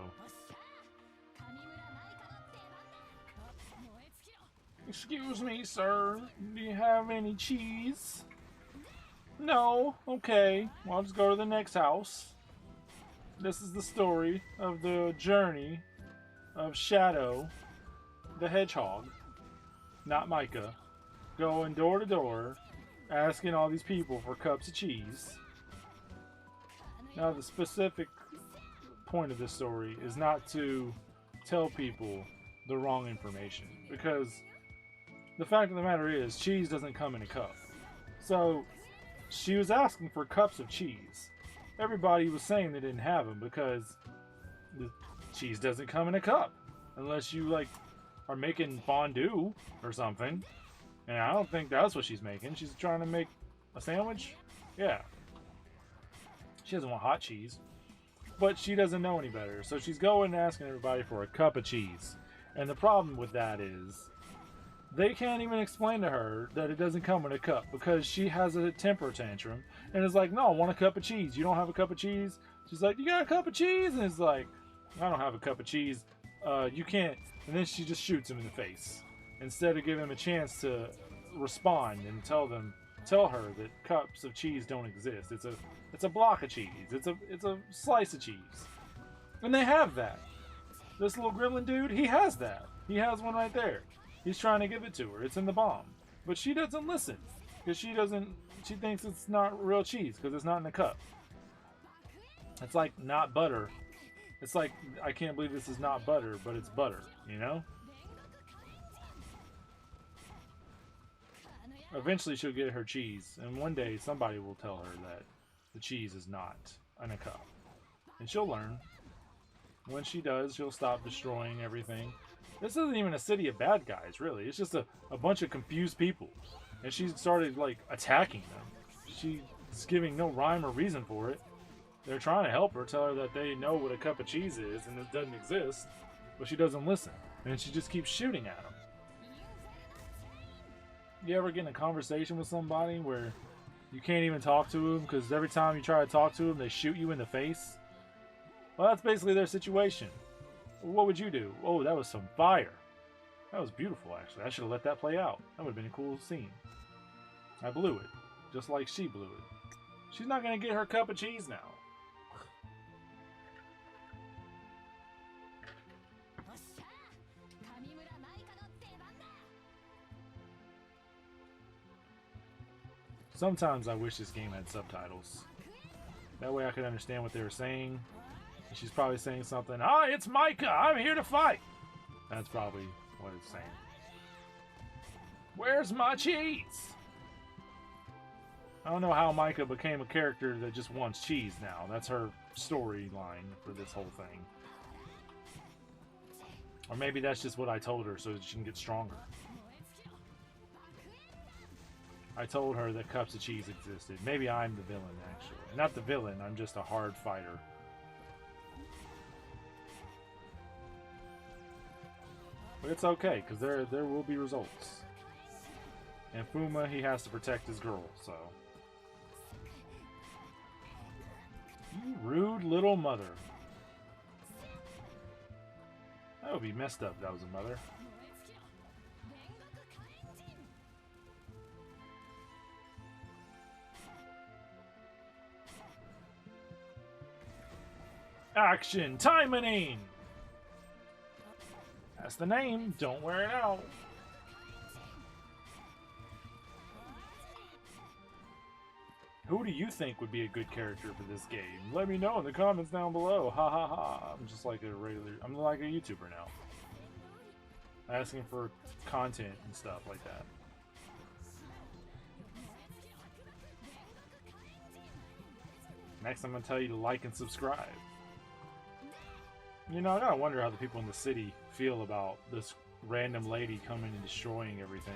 Excuse me, sir, do you have any cheese? No? Okay, well, I'll just go to the next house. This is the story of the journey of Shadow, the hedgehog, not Maika, going door to door, asking all these people for cups of cheese. Now, the specific point of this story is not to tell people the wrong information, because the fact of the matter is, cheese doesn't come in a cup. So, she was asking for cups of cheese. Everybody was saying they didn't have them because the cheese doesn't come in a cup. Unless you, like, are making fondue or something. And I don't think that's what she's making. She's trying to make a sandwich? Yeah. She doesn't want hot cheese. But she doesn't know any better, so she's going and asking everybody for a cup of cheese. And the problem with that is, they can't even explain to her that it doesn't come in a cup because she has a temper tantrum and is like, no, I want a cup of cheese. You don't have a cup of cheese? She's like, you got a cup of cheese? And it's like, I don't have a cup of cheese. You can't. And then she just shoots him in the face instead of giving him a chance to respond and tell her that cups of cheese don't exist. It's a block of cheese. It's a slice of cheese. And they have that. This little gremlin dude, he has that. He has one right there. He's trying to give it to her. It's in the bomb. But she doesn't listen. Because she thinks it's not real cheese because it's not in a cup. It's like not butter. It's like, I can't believe this is not butter, but it's butter, you know? Eventually she'll get her cheese, and one day somebody will tell her that the cheese is not in a cup. And she'll learn. When she does, she'll stop destroying everything. This isn't even a city of bad guys, really. It's just a bunch of confused people. And she started, like, attacking them. She's giving no rhyme or reason for it. They're trying to help her, tell her that they know what a cup of cheese is and it doesn't exist. But she doesn't listen. And she just keeps shooting at them. You ever get in a conversation with somebody where you can't even talk to them because every time you try to talk to them, they shoot you in the face? Well, that's basically their situation. What would you do? Oh, that was some fire. That was beautiful, actually. I should have let that play out. That would have been a cool scene. I blew it, just like she blew it. She's not going to get her cup of cheese now. Sometimes I wish this game had subtitles. That way I could understand what they were saying. She's probably saying something, ah, it's Maika, I'm here to fight. That's probably what it's saying. Where's my cheese? I don't know how Maika became a character that just wants cheese now. That's her storyline for this whole thing. Or maybe that's just what I told her so that she can get stronger. I told her that cups of cheese existed. Maybe I'm the villain, actually. Not the villain, I'm just a hard fighter. But it's okay, because there will be results. And Fuma, he has to protect his girl, so... You rude little mother. That would be messed up if that was a mother. Action! Taimanin! That's the name. Don't wear it out. Who do you think would be a good character for this game? Let me know in the comments down below. Ha ha ha. I'm just like I'm like a YouTuber now. Asking for content and stuff like that. Next I'm going to tell you to like and subscribe. You know, I gotta wonder how the people in the city feel about this random lady coming and destroying everything.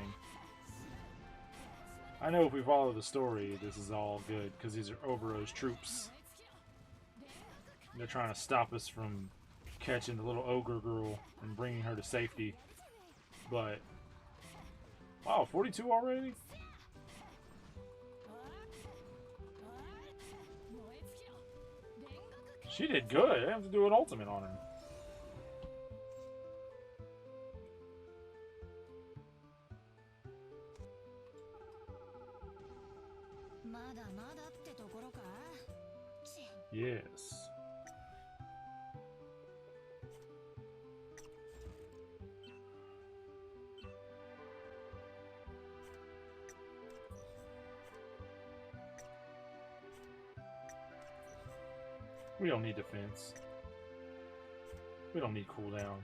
I know if we follow the story, this is all good, because these are Oberon's troops. They're trying to stop us from catching the little ogre girl and bringing her to safety. But, wow, 42 already? She did good. I have to do an ultimate on her. Yes. We don't need defense. We don't need cooldown.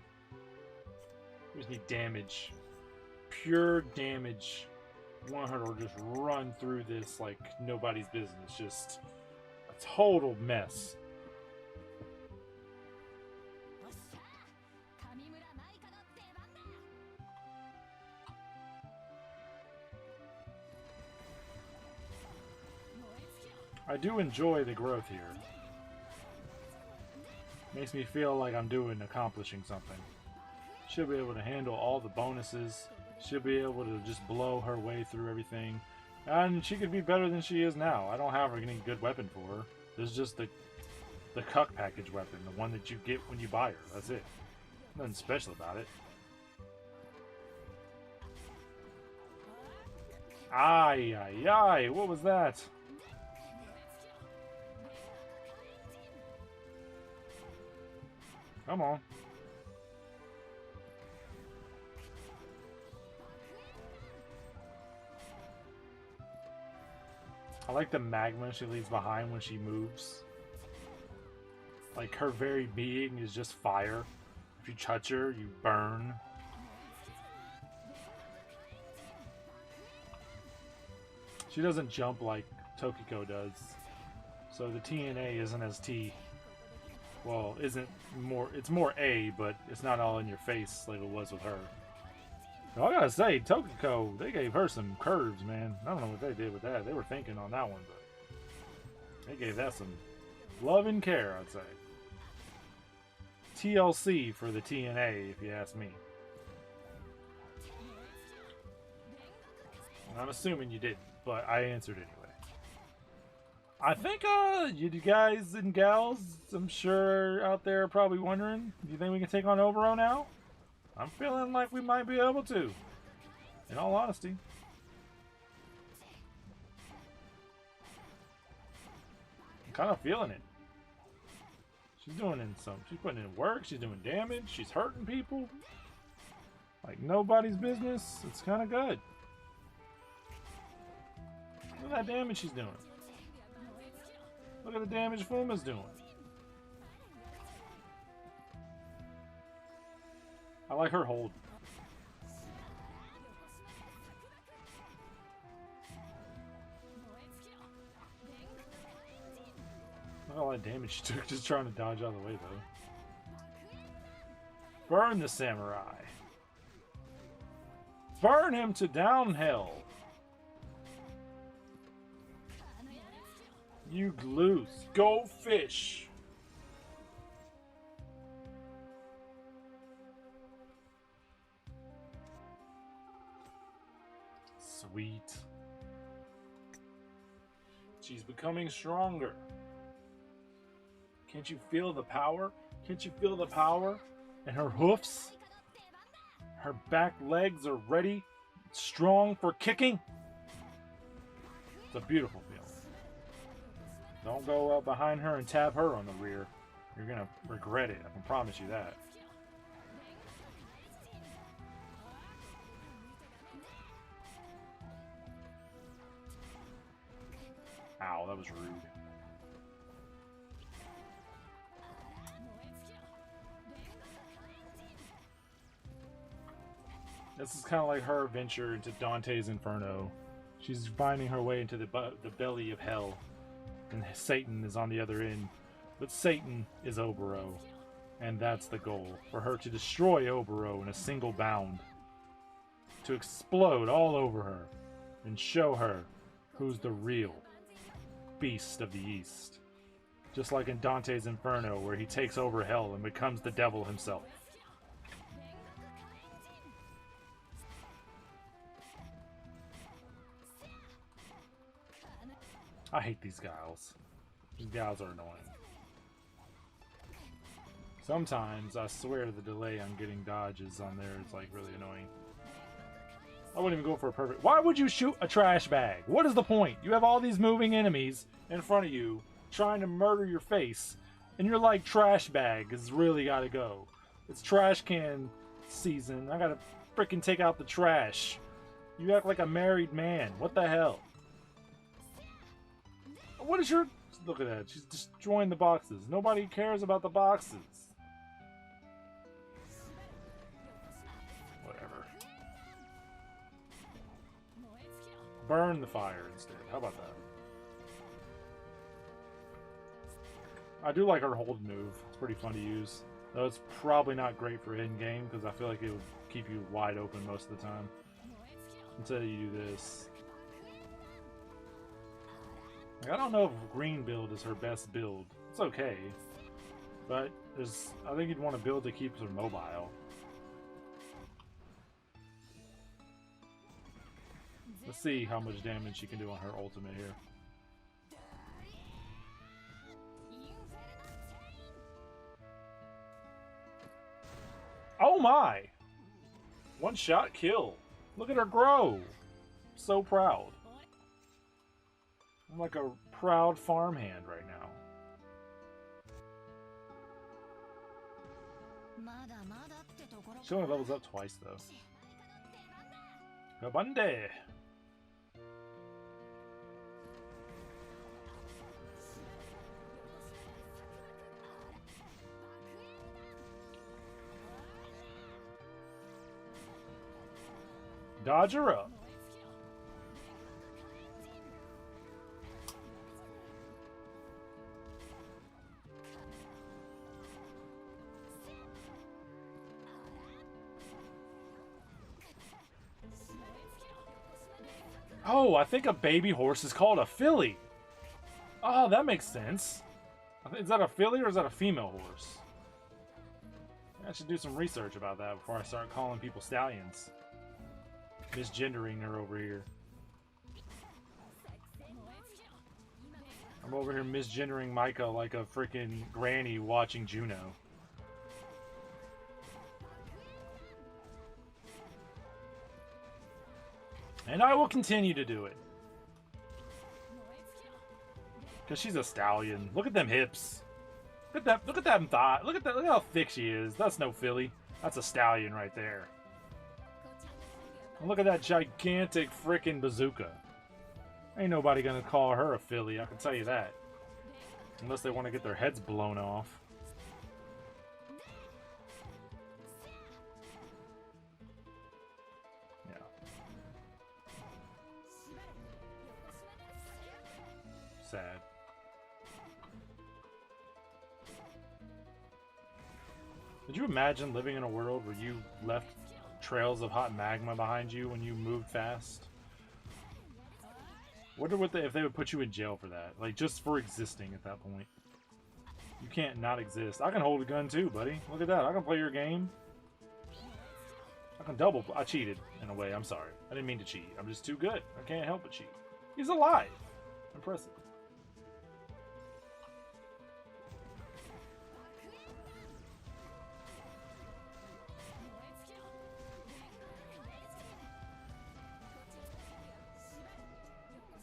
We just need damage. Pure damage. Want her to just run through this like nobody's business. Just a total mess. I do enjoy the growth here. Makes me feel like I'm accomplishing something. She'll be able to handle all the bonuses. She'll be able to just blow her way through everything. And she could be better than she is now. I don't have any good weapon for her. There's just the cuck package weapon, the one that you get when you buy her. That's it. Nothing special about it. Ay, ay, ay. What was that? Come on. I like the magma she leaves behind when she moves. Like, her very being is just fire. If you touch her, you burn. She doesn't jump like Tokiko does. So the TNA isn't as T. Well, isn't more... It's more A, but it's not all in your face like it was with her. Now, I gotta say, Tokiko, they gave her some curves, man. I don't know what they did with that. They were thinking on that one, but... They gave that some love and care, I'd say. TLC for the TNA, if you ask me. And I'm assuming you didn't, but I answered anyway. I think, you guys and gals, I'm sure out there are probably wondering, do you think we can take on Oboro now? I'm feeling like we might be able to, in all honesty. I'm kind of feeling it. She's she's putting in work, she's doing damage, she's hurting people. Like nobody's business. It's kind of good. Look at that damage she's doing. Look at the damage Fuma's doing. I like her hold. Look at all that damage she took just trying to dodge out of the way, though. Burn the samurai. Burn him to down hell. You glutes. Go fish. Sweet. She's becoming stronger. Can't you feel the power? Can't you feel the power? And her hoofs? Her back legs are ready, strong for kicking. It's a beautiful feeling. Don't go up behind her and tap her on the rear. You're going to regret it. I can promise you that. Ow, that was rude. This is kind of like her adventure into Dante's Inferno. She's finding her way into the belly of hell. And Satan is on the other end. But Satan is Oboro. And that's the goal. For her to destroy Oboro in a single bound. To explode all over her. And show her who's the real beast of the East. Just like in Dante's Inferno, where he takes over hell and becomes the devil himself. I hate these gals. These gals are annoying. Sometimes, I swear the delay on getting dodges on there is like really annoying. I wouldn't even go for a perfect... Why would you shoot a trash bag? What is the point? You have all these moving enemies in front of you trying to murder your face. And you're like, trash bag has really got to go. It's trash can season. I got to freaking take out the trash. You act like a married man. What the hell? What is your... Look at that. She's destroying the boxes. Nobody cares about the boxes. Whatever. Burn the fire instead. How about that? I do like her hold move. It's pretty fun to use. Though it's probably not great for in-game because I feel like it would keep you wide open most of the time. Until you do this. Like, I don't know if green build is her best build. It's okay. But I think you'd want to build to keep her mobile. Let's see how much damage she can do on her ultimate here. Oh my! One shot kill. Look at her grow. So proud. I'm like a proud farmhand right now. She only levels up twice though. Gabande! Dodge her up. Oh, I think a baby horse is called a filly. Oh, that makes sense. Is that a filly or is that a female horse? I should do some research about that before I start calling people stallions. Misgendering her over here. I'm over here misgendering Maika like a freaking granny watching Juno. And I will continue to do it. Because she's a stallion. Look at them hips. Look at that thigh. Look how thick she is. That's no filly. That's a stallion right there. And look at that gigantic frickin' bazooka. Ain't nobody gonna call her a filly, I can tell you that. Unless they want to get their heads blown off. Yeah. Sad. Could you imagine living in a world where you left trails of hot magma behind you when you moved fast? Wonder if they would put you in jail for that, like just for existing at that point. You can't not exist. I can hold a gun too, buddy. Look at that. I can play your game. I can double. I cheated in a way. I'm sorry. I didn't mean to cheat. I'm just too good. I can't help but cheat. He's alive. Impressive.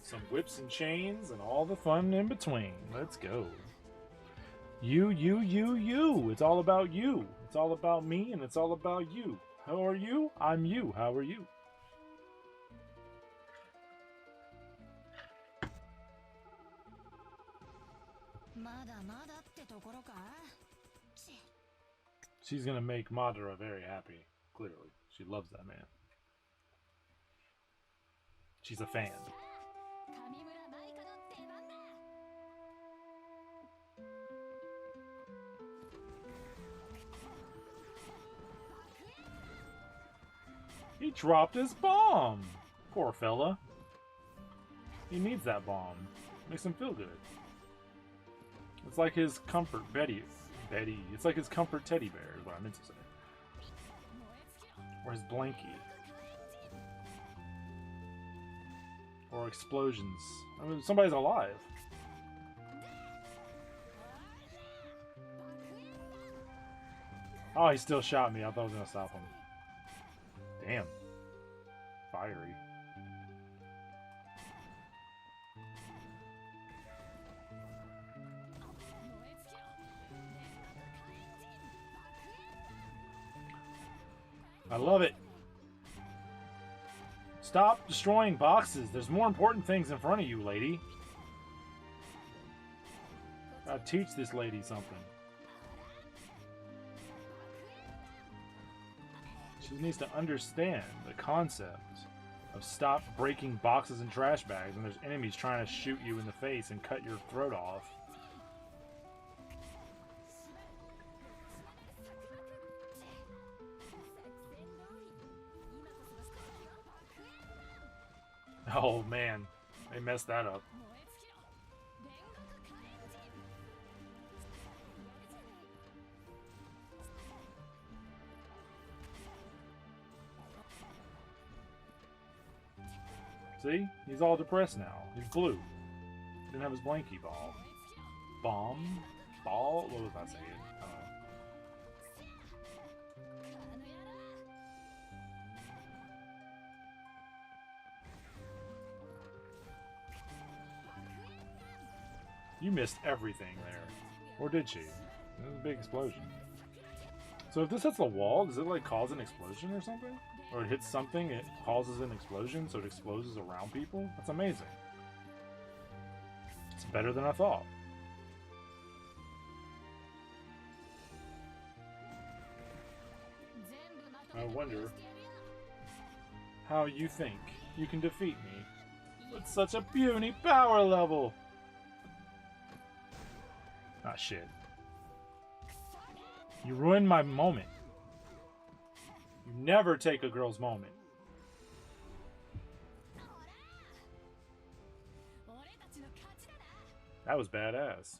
Some whips and chains and all the fun in between. Let's go. You. It's all about you. It's all about me and it's all about you. How are you? I'm you. How are you? She's gonna make Madara very happy. Clearly. She loves that man. She's a fan. He dropped his bomb! Poor fella. He needs that bomb. Makes him feel good. It's like his comfort Betty. It's like his comfort teddy bear is what I meant to say. Or his blankie. Or explosions. I mean, somebody's alive. Oh, he still shot me. I thought I was going to stop him. Damn. Fiery. I love it. Stop destroying boxes. There's more important things in front of you, lady. Gotta teach this lady something. She needs to understand the concept of stop breaking boxes and trash bags when there's enemies trying to shoot you in the face and cut your throat off. Oh man, they messed that up. See? He's all depressed now. He's blue. Didn't have his blankie ball. Bomb? Ball? What was I saying? You missed everything there. Or did she? It was a big explosion. So if this hits the wall, does it like cause an explosion or something? Or it hits something, it causes an explosion, so it explodes around people? That's amazing. It's better than I thought. I wonder how you think you can defeat me with such a puny power level. Ah, shit. You ruined my moment. You never take a girl's moment. That was badass.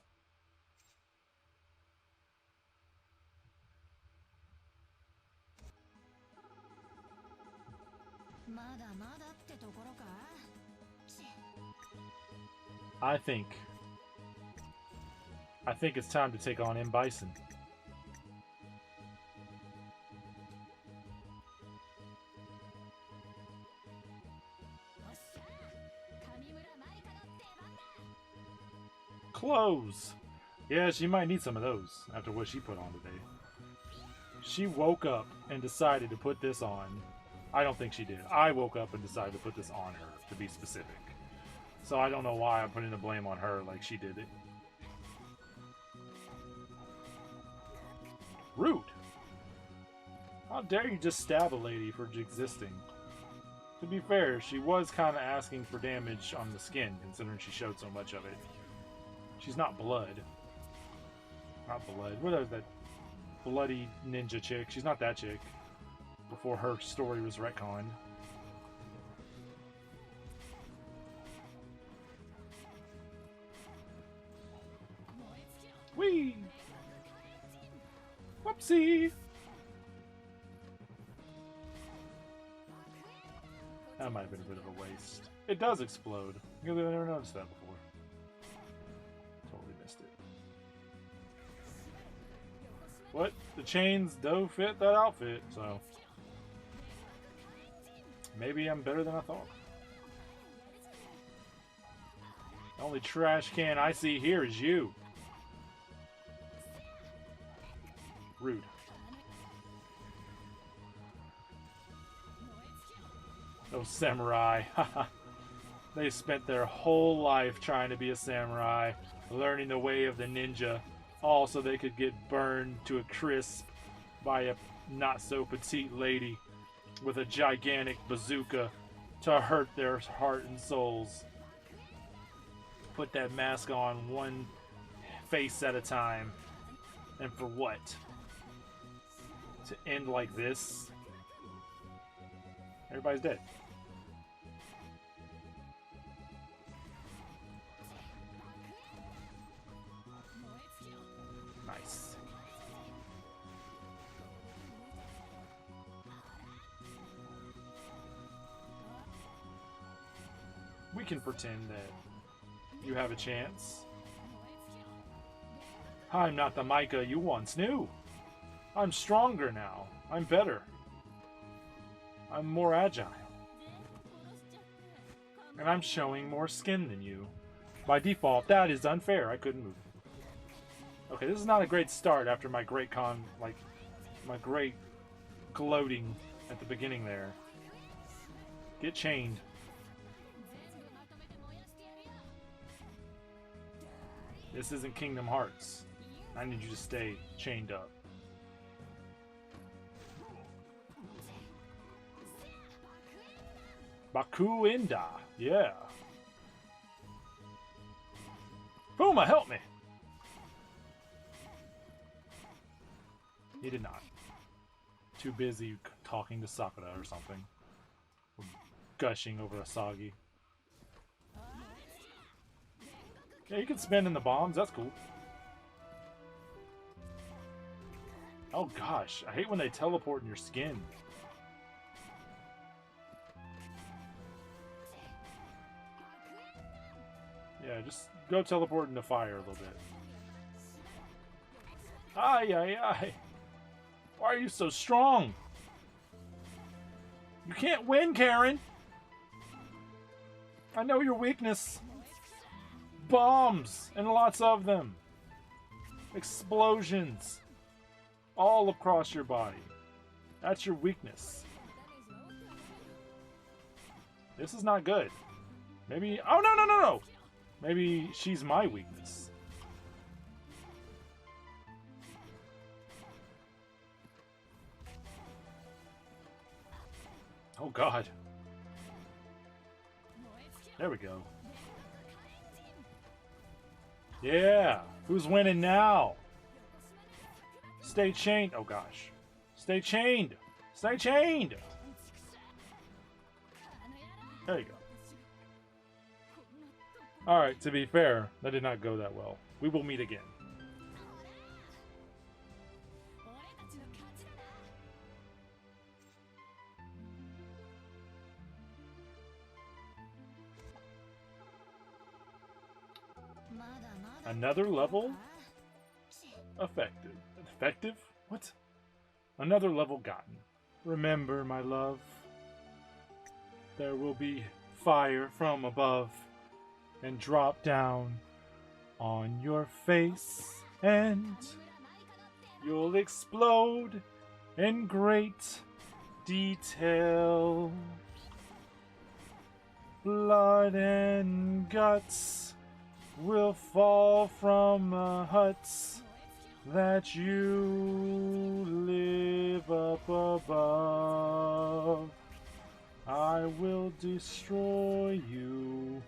I think it's time to take on M. Bison. Clothes! Yeah, she might need some of those after what she put on today. She woke up and decided to put this on. I don't think she did. I woke up and decided to put this on her, to be specific. So I don't know why I'm putting the blame on her like she did it. Rude! How dare you just stab a lady for existing? To be fair, she was kind of asking for damage on the skin, considering she showed so much of it. She's not blood. Not blood. What is that bloody ninja chick? She's not that chick. Before her story was retconned. Whee! Whoopsie! That might have been a bit of a waste. It does explode. I've never noticed that before. Totally missed it. What? The chains do fit that outfit, so... maybe I'm better than I thought. The only trash can I see here is you. Rude. Those samurai. They spent their whole life trying to be a samurai, learning the way of the ninja, all so they could get burned to a crisp by a not-so-petite lady with a gigantic bazooka to hurt their heart and souls. Put that mask on one face at a time. And for what? To end like this? Everybody's dead. Nice. We can pretend that you have a chance. I'm not the Maika you once knew. I'm stronger now. I'm better. I'm more agile. And I'm showing more skin than you. By default, that is unfair. I couldn't move. Okay, this is not a great start after my great my great gloating at the beginning there. Get chained. This isn't Kingdom Hearts. I need you to stay chained up. Baku Inda, yeah. Puma, help me! He did not. Too busy talking to Sakura or something. Gushing over Asagi. Yeah, you can spin in the bombs, that's cool. Oh gosh, I hate when they teleport in your skin. just go teleport into fire a little bit. Ay, ay, ay. Why are you so strong? You can't win, Karen. I know your weakness. Bombs, and lots of them. Explosions. All across your body. That's your weakness. This is not good. Maybe... Oh, no, no, no, no! Maybe she's my weakness. Oh, God. There we go. Yeah! Who's winning now? Stay chained. Oh, gosh. Stay chained! Stay chained! There you go. Alright, to be fair, that did not go that well. We will meet again. Another level? Effective. Effective? What? Another level gotten. Remember, my love, there will be fire from above and drop down on your face, and you'll explode in great detail. Blood and guts will fall from the huts that you live up above. I will destroy you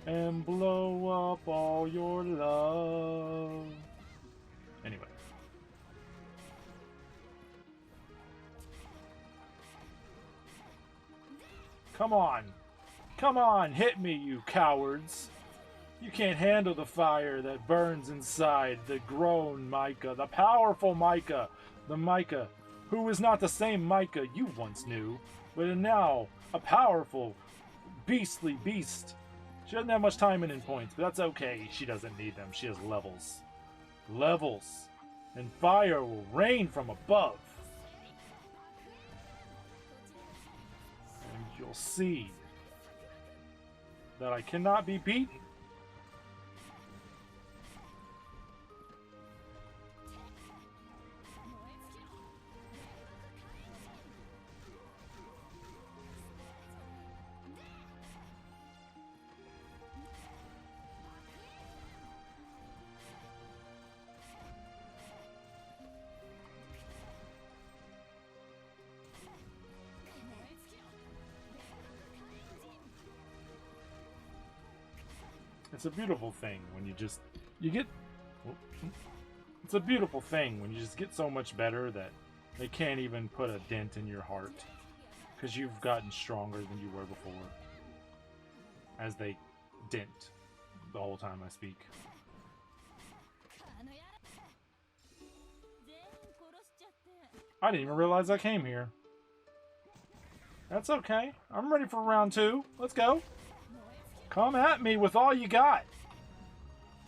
and blow up all your love. Anyway. Come on. Come on, hit me, you cowards. You can't handle the fire that burns inside the grown Maika, the powerful Maika, the Maika who is not the same Maika you once knew, but now a powerful, beastly beast. She doesn't have much Taimanin points, but that's okay. She doesn't need them. She has levels. Levels. And fire will rain from above. And you'll see that I cannot be beaten. It's a beautiful thing when it's a beautiful thing when you just get so much better that they can't even put a dent in your heart because you've gotten stronger than you were before. As they dent the whole time I speak. I didn't even realize I came here. That's okay. I'm ready for round 2. Let's go. Come at me with all you got.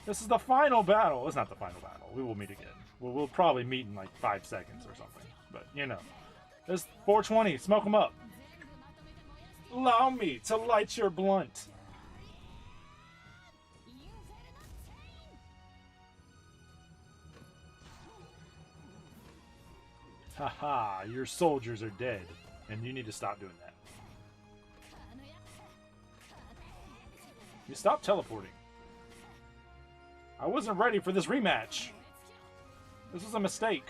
This is the final battle. It's not the final battle. We will meet again. We'll probably meet in like 5 seconds or something. But, you know. This 420. Smoke them up. Allow me to light your blunt. Haha, your soldiers are dead. And you need to stop doing that. You stop teleporting. I wasn't ready for this rematch. This was a mistake.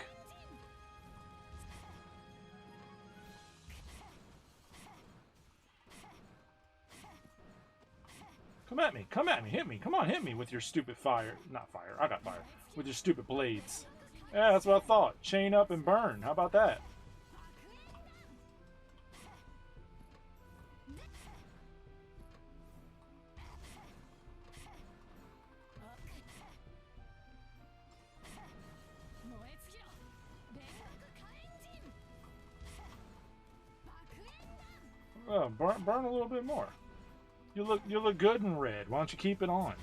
Come at me. Come at me. Hit me. Come on, hit me with your stupid fire. Not fire. I got fire. With your stupid blades. Yeah, that's what I thought. Chain up and burn. How about that? Oh, burn a little bit more. You look good in red. Why don't you keep it on?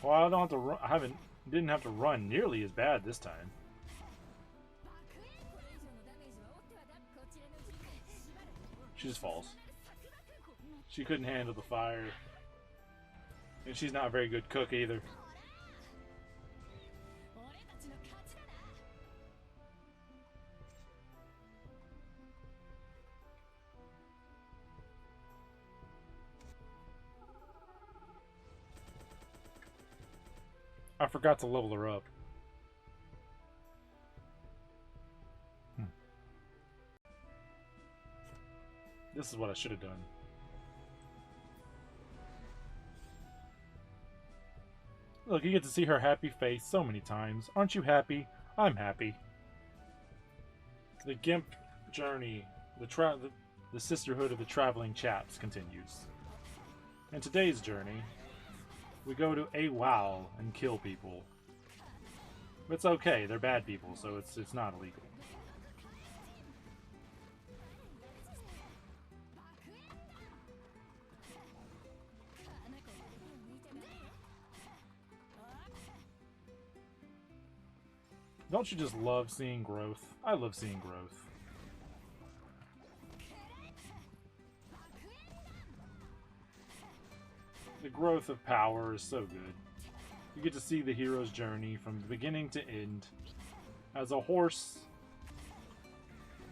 Well, I don't have to run. Didn't have to run nearly as bad this time. She just falls. She couldn't handle the fire. And she's not a very good cook either. I forgot to level her up. This is what I should have done. Look, you get to see her happy face so many times. Aren't you happy? I'm happy. The Gimp journey, the sisterhood of the traveling chaps continues. In today's journey, we go to a wow and kill people. It's okay, they're bad people, so it's not illegal. Don't you just love seeing growth? I love seeing growth. The growth of power is so good. You get to see the hero's journey from the beginning to end as a horse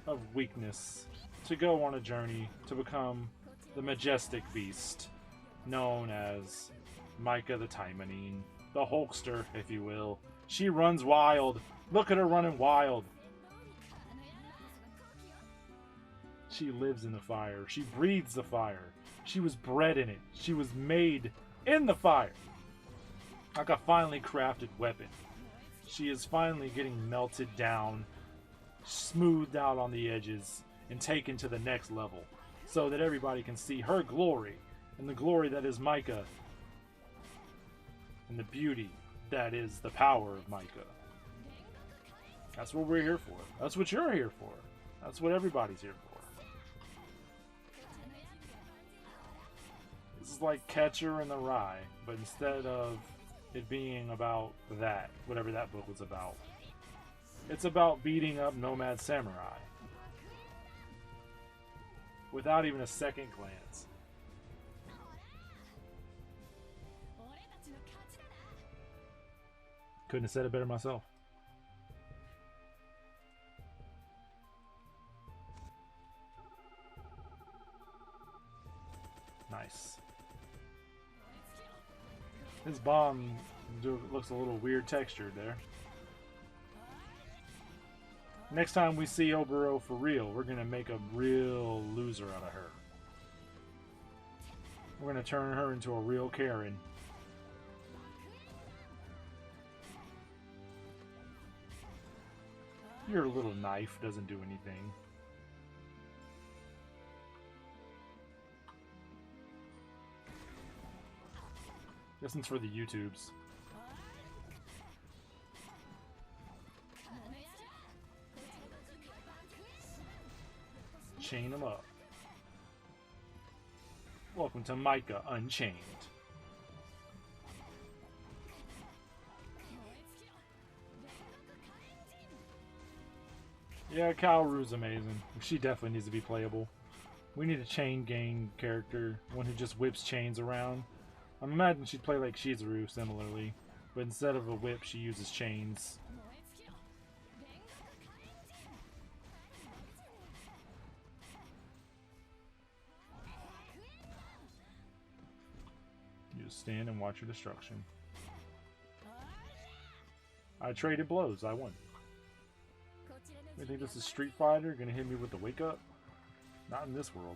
of weakness to go on a journey to become the majestic beast known as Maika the Taimanin, the Hulkster, if you will. She runs wild. Look at her running wild. She lives in the fire. She breathes the fire. She was bred in it. She was made in the fire. Like a finely crafted weapon. She is finally getting melted down, smoothed out on the edges, and taken to the next level so that everybody can see her glory and the glory that is Maika and the beauty that is the power of Maika. That's what we're here for. That's what you're here for. That's what everybody's here for. This is like Catcher in the Rye, but instead of it being about that, whatever that book was about, it's about beating up nomad samurai without even a second glance. Couldn't have said it better myself. Nice. His bomb looks a little weird textured there. Next time we see Obero for real, we're going to make a real loser out of her. We're going to turn her into a real Karen. Your little knife doesn't do anything. This one's for the YouTubes. Chain them up. Welcome to Maika Unchained. Yeah, Kaoru's amazing. She definitely needs to be playable. We need a chain gang character, one who just whips chains around. I imagine she'd play like Shizuru similarly, but instead of a whip, she uses chains. You just stand and watch your destruction. I traded blows. I won. You think this is Street Fighter? Gonna hit me with the wake up? Not in this world.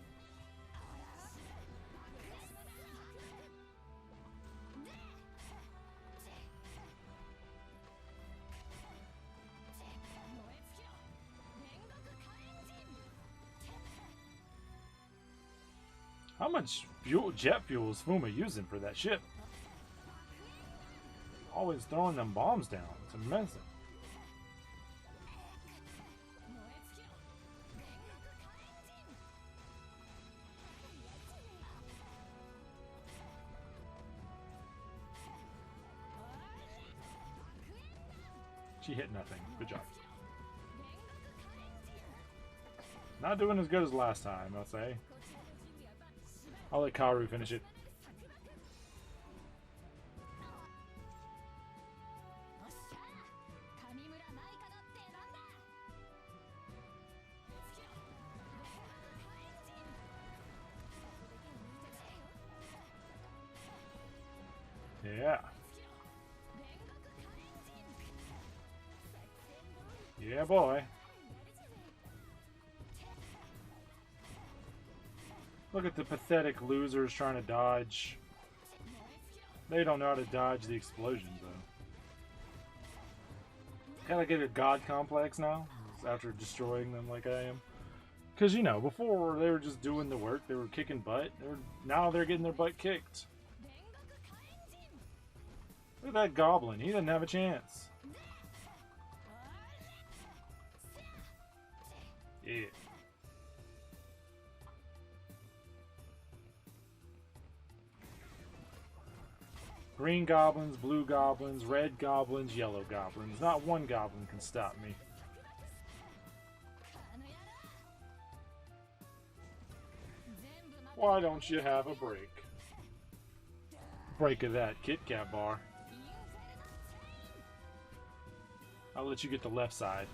How much jet fuel is Fuma using for that ship? Always throwing them bombs down. It's immense. She hit nothing. Good job. Not doing as good as last time, I'll say. I'll let Kaoru finish it. Yeah. Yeah, boy. Look at the pathetic losers trying to dodge. They don't know how to dodge the explosions, though. Gotta get a god complex now, after destroying them like I am. Because, you know, before they were just doing the work, they were kicking butt. Now they're getting their butt kicked. Look at that goblin, he didn't have a chance. Yeah. Green goblins, blue goblins, red goblins, yellow goblins. Not one goblin can stop me. Why don't you have a break? Break of that Kit Kat bar. I'll let you get the left side.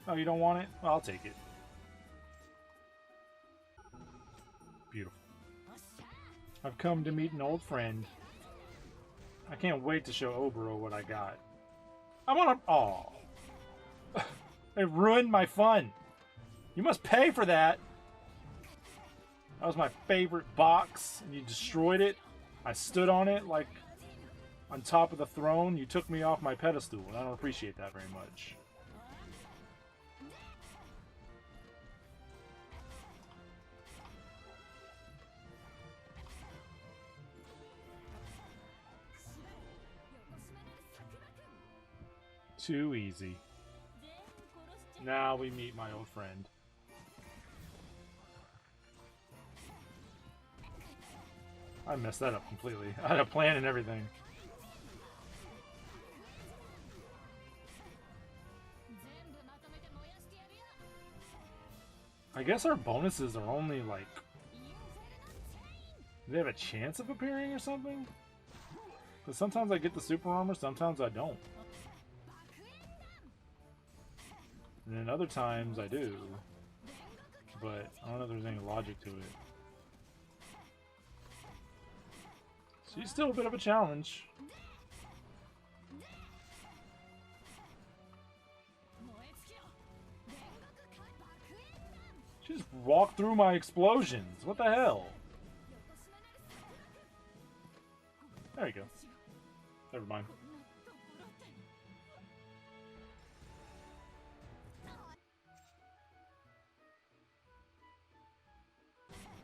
Oh, you don't want it? Well, I'll take it. Beautiful. I've come to meet an old friend. I can't wait to show Obero what I got. I want to... Aw. It ruined my fun. You must pay for that. That was my favorite box, and you destroyed it. I stood on it like on top of the throne. You took me off my pedestal, and I don't appreciate that very much. Too easy. Now we meet my old friend. I messed that up completely. I had a plan and everything. I guess our bonuses are only like... Do they have a chance of appearing or something? Because sometimes I get the super armor, sometimes I don't. And then other times I do. But I don't know if there's any logic to it. She's still a bit of a challenge. She just walked through my explosions. What the hell? There you go. Never mind.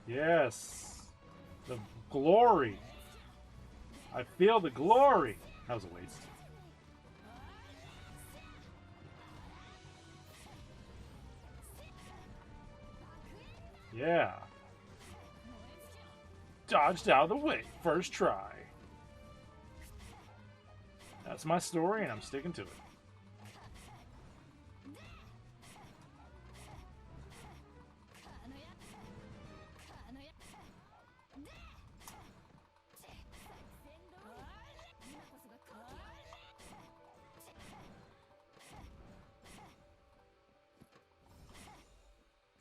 Yes. The glory. I feel the glory. That was a waste. Yeah. Dodged out of the way. First try. That's my story, and I'm sticking to it.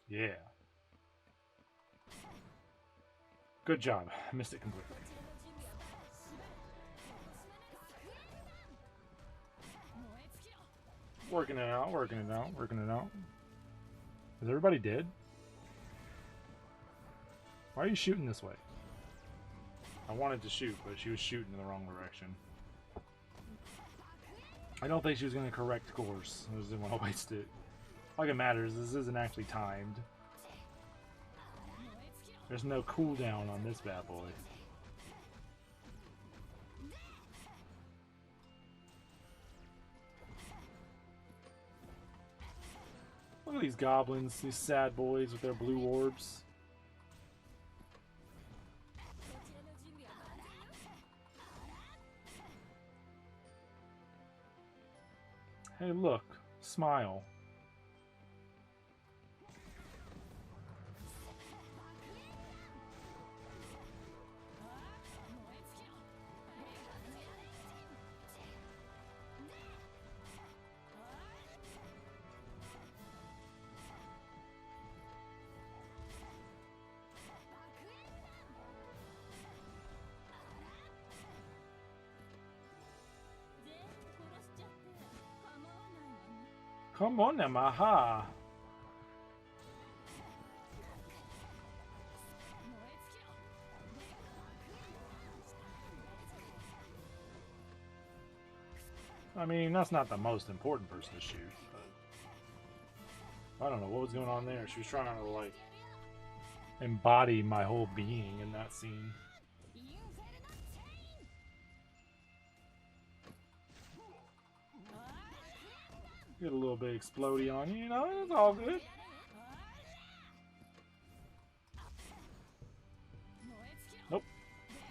Yeah. Good job. I missed it completely. Working it out, working it out, working it out. Is everybody dead? Why are you shooting this way? I wanted to shoot, but she was shooting in the wrong direction. I don't think she was going to correct course. I just didn't want to waste it. Like it matters, this isn't actually timed. There's no cooldown on this bad boy. Look at these goblins, these sad boys with their blue orbs. Hey, look. Smile. Come on now, Maha. I mean, that's not the most important person to shoot, but I don't know what was going on there. She was trying to, like, embody my whole being in that scene. Get a little bit explodey on you, you know, it's all good. Nope.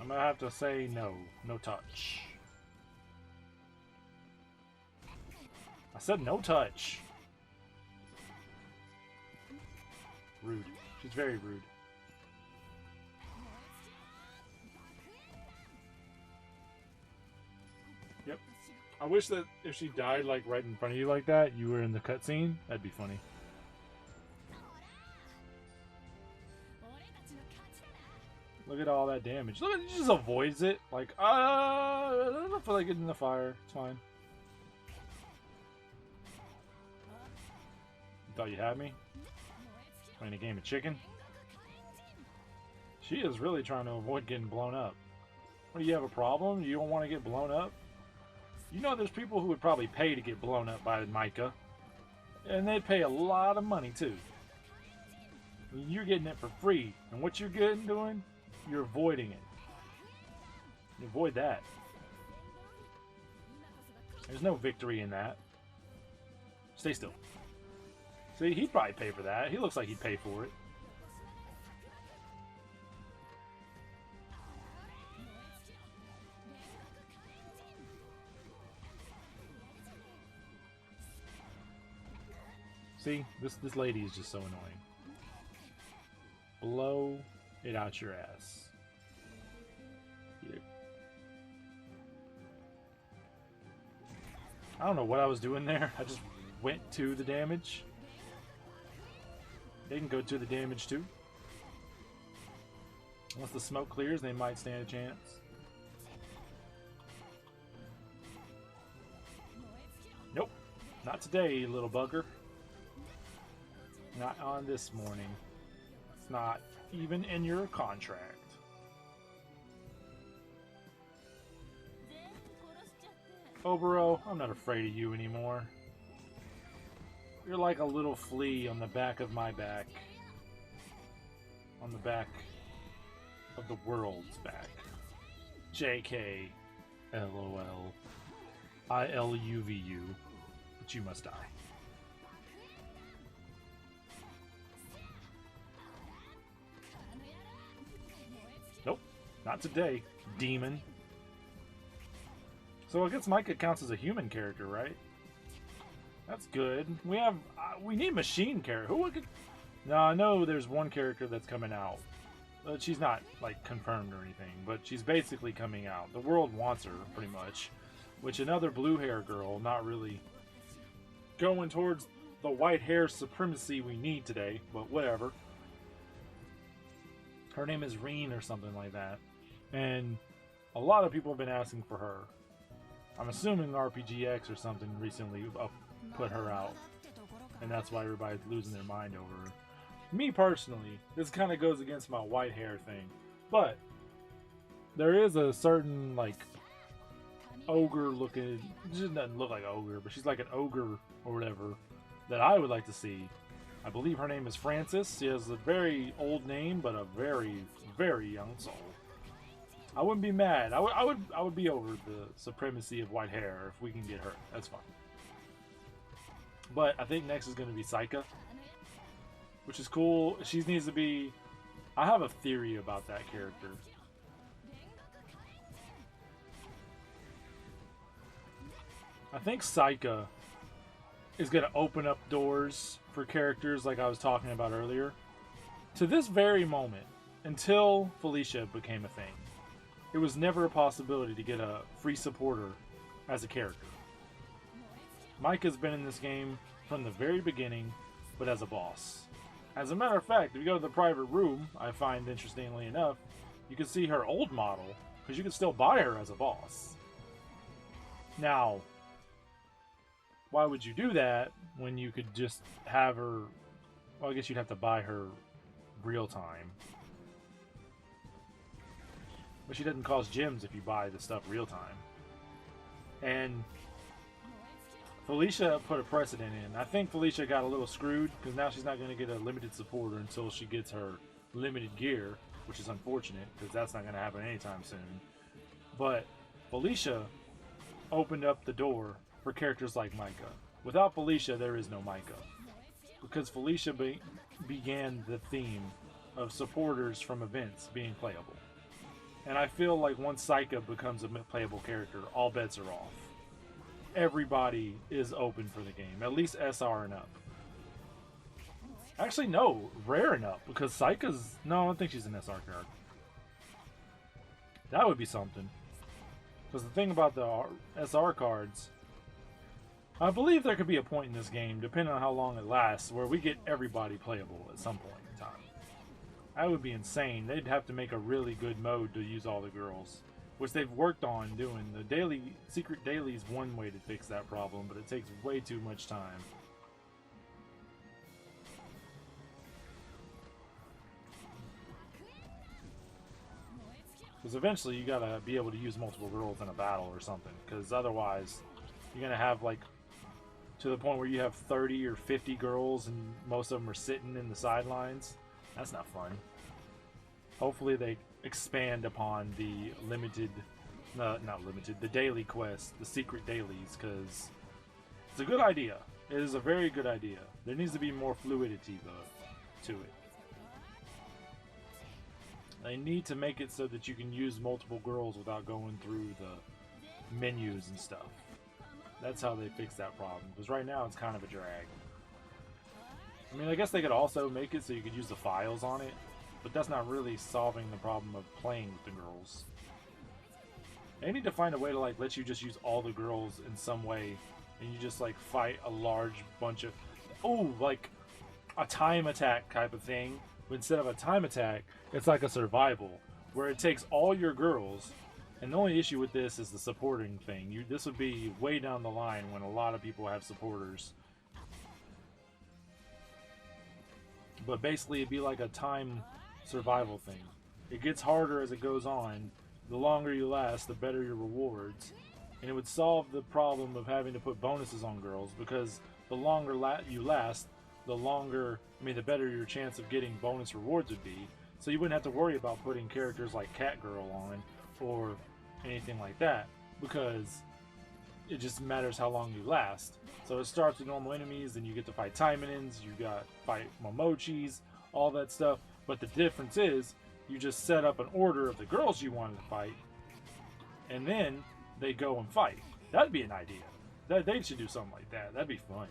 I'm gonna have to say no. No touch. I said no touch. Rude. She's very rude. Yep. I wish that if she died like right in front of you like that, you were in the cutscene. That'd be funny. Look at all that damage. Look, he just avoids it. Like, I don't feel like getting in the fire. It's fine. You thought you had me? Playing a game of chicken? She is really trying to avoid getting blown up. What, do you have a problem? You don't want to get blown up? You know there's people who would probably pay to get blown up by Maika. And they'd pay a lot of money too. You're getting it for free. And what you're doing, you're avoiding it. You avoid that. There's no victory in that. Stay still. See, he'd probably pay for that. He looks like he'd pay for it. See, this lady is just so annoying. Blow it out your ass. Yeah. I don't know what I was doing there. I just went to the damage. They can go to the damage too. Once the smoke clears, they might stand a chance. Nope. Not today, little bugger. Not on this morning. It's not even in your contract. Obero, I'm not afraid of you anymore. You're like a little flea on the back of my back. On the back of the world's back. JK. LOL. ILUVU. But you must die. Nope. Not today, demon. So I guess Maika counts as a human character, right? That's good. We need machine character. Who could? No, I know there's one character that's coming out. But she's not like confirmed or anything, but she's basically coming out. The world wants her pretty much. Which another blue hair girl, not really going towards the white hair supremacy we need today, but whatever. Her name is Reen or something like that. And a lot of people have been asking for her. I'm assuming RPGX or something recently put her out. And that's why everybody's losing their mind over her. Me personally, this kind of goes against my white hair thing. But there is a certain, like, ogre looking... She doesn't look like an ogre, but she's like an ogre or whatever that I would like to see. I believe her name is Frances. She has a very old name, but a very, very young soul. I wouldn't be mad. I would be over the supremacy of white hair if we can get her. That's fine. But I think next is going to be Saika, which is cool. She needs to be... I have a theory about that character. I think Saika is going to open up doors for characters like I was talking about earlier. To this very moment, until Felicia became a thing, it was never a possibility to get a free supporter as a character. Maika's been in this game from the very beginning, but as a boss. As a matter of fact, if you go to the private room, I find interestingly enough, you can see her old model, because you can still buy her as a boss. Now, why would you do that when you could just have her... Well, I guess you'd have to buy her real time. But she doesn't cost gems if you buy the stuff real time. And Felicia put a precedent in. I think Felicia got a little screwed because now she's not going to get a limited supporter until she gets her limited gear, which is unfortunate because that's not going to happen anytime soon. But Felicia opened up the door for characters like Maika. Without Felicia, there is no Maika. Because Felicia began the theme of supporters from events being playable. And I feel like once Saika becomes a playable character, all bets are off. Everybody is open for the game, at least SR and up. Actually, no, rare and up, because Saika's... No, I don't think she's an SR character. That would be something. Because the thing about the SR cards, I believe there could be a point in this game, depending on how long it lasts, where we get everybody playable at some point in time. That would be insane. They'd have to make a really good mode to use all the girls, which they've worked on doing. The daily secret daily is one way to fix that problem, but it takes way too much time. Because eventually you gotta be able to use multiple girls in a battle or something, because otherwise you're gonna have like to the point where you have 30 or 50 girls and most of them are sitting in the sidelines. That's not fun. Hopefully they expand upon the limited, not limited, the daily quests, the secret dailies, because it's a good idea. It is a very good idea. There needs to be more fluidity though, to it. They need to make it so that you can use multiple girls without going through the menus and stuff. That's how they fix that problem, because right now it's kind of a drag. I mean, I guess they could also make it so you could use the files on it, but that's not really solving the problem of playing with the girls. They need to find a way to like let you just use all the girls in some way, and you just like fight a large bunch of, like a time attack type of thing. But instead of a time attack, it's like a survival, where it takes all your girls, and the only issue with this is the supporting thing. This would be way down the line when a lot of people have supporters. But basically it'd be like a time survival thing. It gets harder as it goes on. The longer you last, the better your rewards. And it would solve the problem of having to put bonuses on girls, because the longer you last, the better your chance of getting bonus rewards would be. So you wouldn't have to worry about putting characters like Cat Girl on or anything like that, because it just matters how long you last. So it starts with normal enemies, then you get to fight Taimanins, you got to fight Momochis, all that stuff. But the difference is, you just set up an order of the girls you wanted to fight, and then they go and fight. That'd be an idea. They should do something like that. That'd be fun.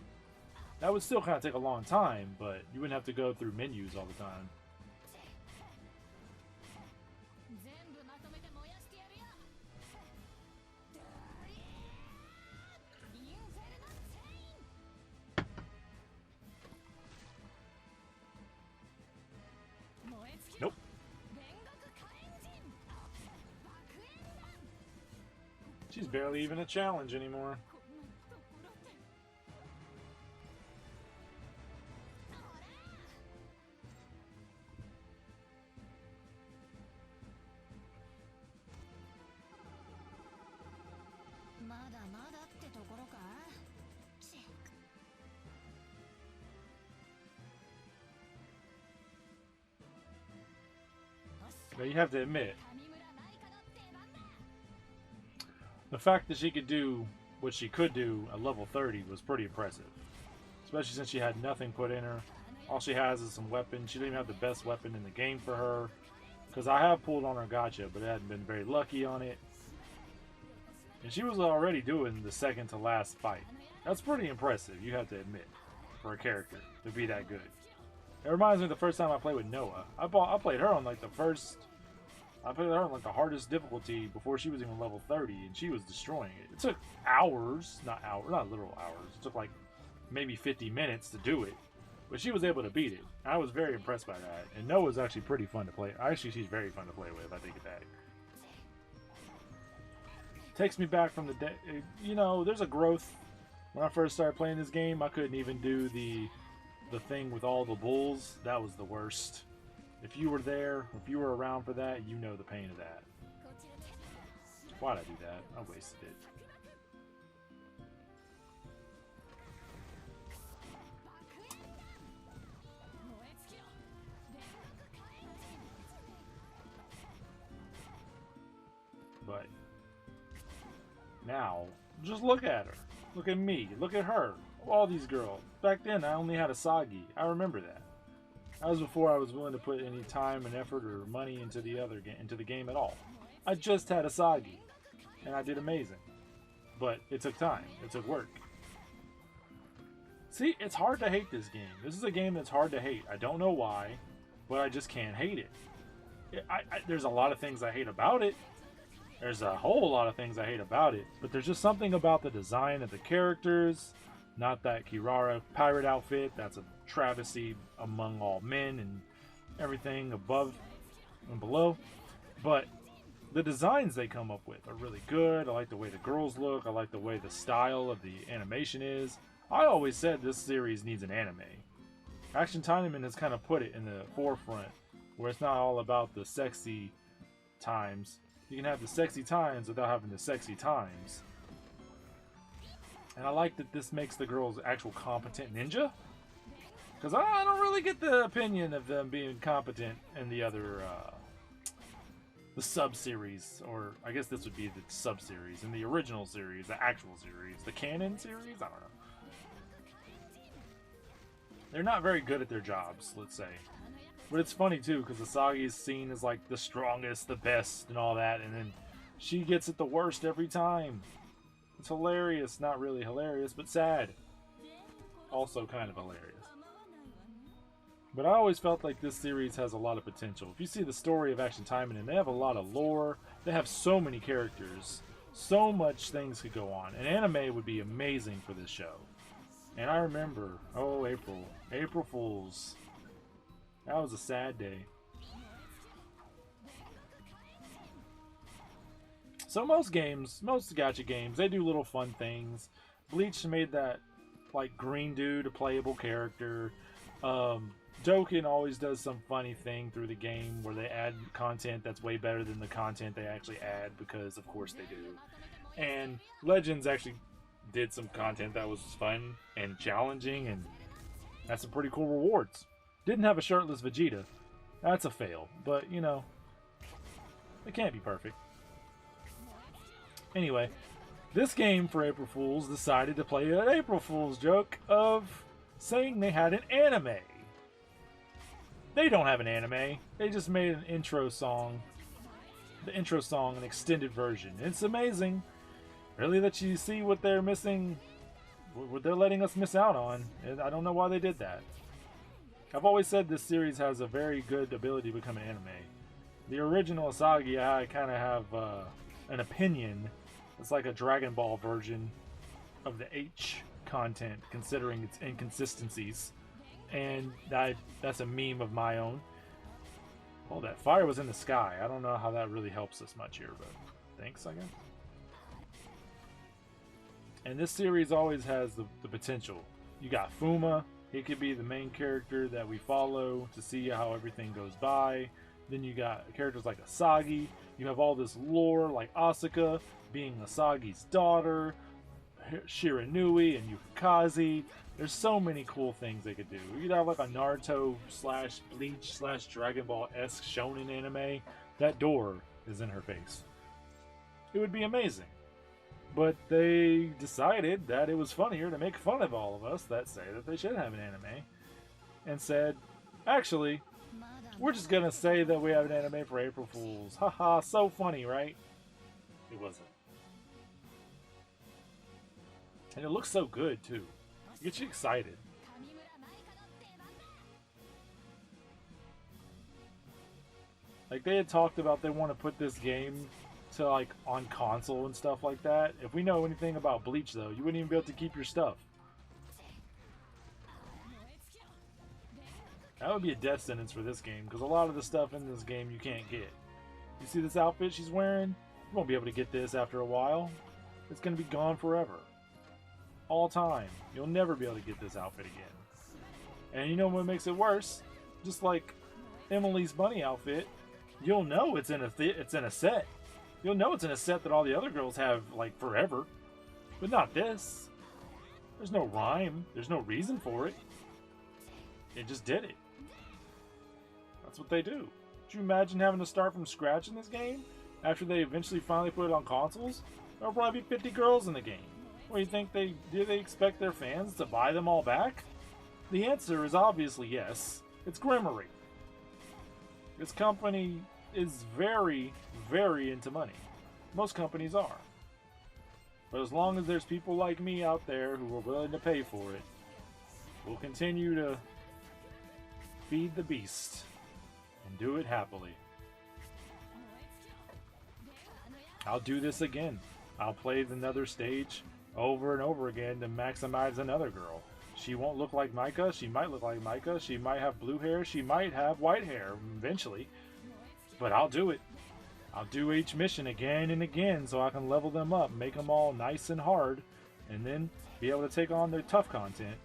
That would still kind of take a long time, but you wouldn't have to go through menus all the time. Nope. She's barely even a challenge anymore. But you have to admit, the fact that she could do what she could do at level 30 was pretty impressive. Especially since she had nothing put in her. All she has is some weapons. She didn't even have the best weapon in the game for her. Because I have pulled on her gotcha, but I hadn't been very lucky on it. And she was already doing the second to last fight. That's pretty impressive, you have to admit, for a character to be that good. It reminds me of the first time I played with Noah. I played her on like the first... I played her on like the hardest difficulty before she was even level 30, and she was destroying it. It took hours, not literal hours. It took like maybe 50 minutes to do it, but she was able to beat it. I was very impressed by that. And Noah's actually pretty fun to play. Actually, she's very fun to play with. I take it back. Takes me back from the day. You know, there's a growth. When I first started playing this game, I couldn't even do the thing with all the bulls. That was the worst. If you were there, if you were around for that, you know the pain of that. Why'd I do that? I wasted it. But now, just look at her. Look at me. Look at her. All these girls. Back then, I only had a Sagi. I remember that. That was before I was willing to put any time and effort or money into the game at all. I just had a Sagi, and I did amazing. But it took time. It took work. See, it's hard to hate this game. This is a game that's hard to hate. I don't know why, but I just can't hate it. There's a lot of things I hate about it. There's a whole lot of things I hate about it, but there's just something about the design of the characters. Not that Kirara pirate outfit, that's a travesty among all men and everything above and below. But the designs they come up with are really good. I like the way the girls look. I like the way the style of the animation is. I always said this series needs an anime. Action Taimanin has kind of put it in the forefront, where it's not all about the sexy times. You can have the sexy times without having the sexy times. And I like that this makes the girls actual competent ninja. Because I don't really get the opinion of them being competent in the other, the sub-series. Or I guess this would be the sub-series. In the original series, the actual series, the canon series? I don't know. They're not very good at their jobs, let's say. But it's funny too, because Asagi is seen as like the strongest, the best, and all that, and then she gets it the worst every time. It's hilarious. Not really hilarious, but sad. Also kind of hilarious. But I always felt like this series has a lot of potential. If you see the story of Action Taimanin, they have a lot of lore. They have so many characters. So much things could go on. An anime would be amazing for this show. And I remember, oh, April Fools. That was a sad day. So most games, most gacha games, they do little fun things. Bleach made that, like, green dude a playable character. Dokkan always does some funny thing through the game where they add content that's way better than the content they actually add, because of course they do. And Legends actually did some content that was fun and challenging and had some pretty cool rewards. Didn't have a shirtless Vegeta. That's a fail, but you know, it can't be perfect. Anyway, this game for April Fools decided to play an April Fool's joke of saying they had an anime. They don't have an anime. They just made an intro song. The intro song, an extended version. It's amazing. Really that you see what they're missing, what they're letting us miss out on. I don't know why they did that. I've always said this series has a very good ability to become an anime. The original Asagi, I kind of have an opinion. It's like a Dragon Ball version of the H content, considering its inconsistencies. And that's a meme of my own. Oh, that fire was in the sky. I don't know how that really helps us much here, but thanks, I guess. And this series always has the potential. You got Fuma. He could be the main character that we follow to see how everything goes by. Then you got characters like Asagi. You have all this lore like Asuka being Asagi's daughter, Shiranui and Yukikaze. There's so many cool things they could do. You could have like a Naruto / Bleach / Dragon Ball-esque shonen anime. That door is in her face. It would be amazing. But they decided that it was funnier to make fun of all of us that say that they should have an anime. And said, actually, we're just gonna say that we have an anime for April Fools. Haha, so funny, right? It wasn't. And it looks so good, too. It gets you excited. Like, they had talked about they want to put this game to, like, on console and stuff like that. If we know anything about Bleach, though, you wouldn't even be able to keep your stuff. That would be a death sentence for this game, because a lot of the stuff in this game you can't get. You see this outfit she's wearing? You won't be able to get this after a while. It's going to be gone forever. All time. You'll never be able to get this outfit again. And you know what makes it worse? Just like Emily's bunny outfit, you'll know it's in a set. You'll know it's in a set that all the other girls have, like, forever. But not this. There's no rhyme. There's no reason for it. It just did it. That's what they do. Could you imagine having to start from scratch in this game? After they eventually finally put it on consoles? There'll probably be 50 girls in the game. What do you think do they expect their fans to buy them all back? The answer is obviously yes. It's Grimmery. This company is very, very into money. Most companies are. But as long as there's people like me out there who are willing to pay for it, we'll continue to feed the beast and do it happily. I'll do this again. I'll play another stage over and over again to maximize another girl. She won't look like Maika. She might look like Maika. She might have blue hair. She might have white hair eventually. But I'll do it. I'll do each mission again and again so I can level them up, make them all nice and hard, and then be able to take on their tough content.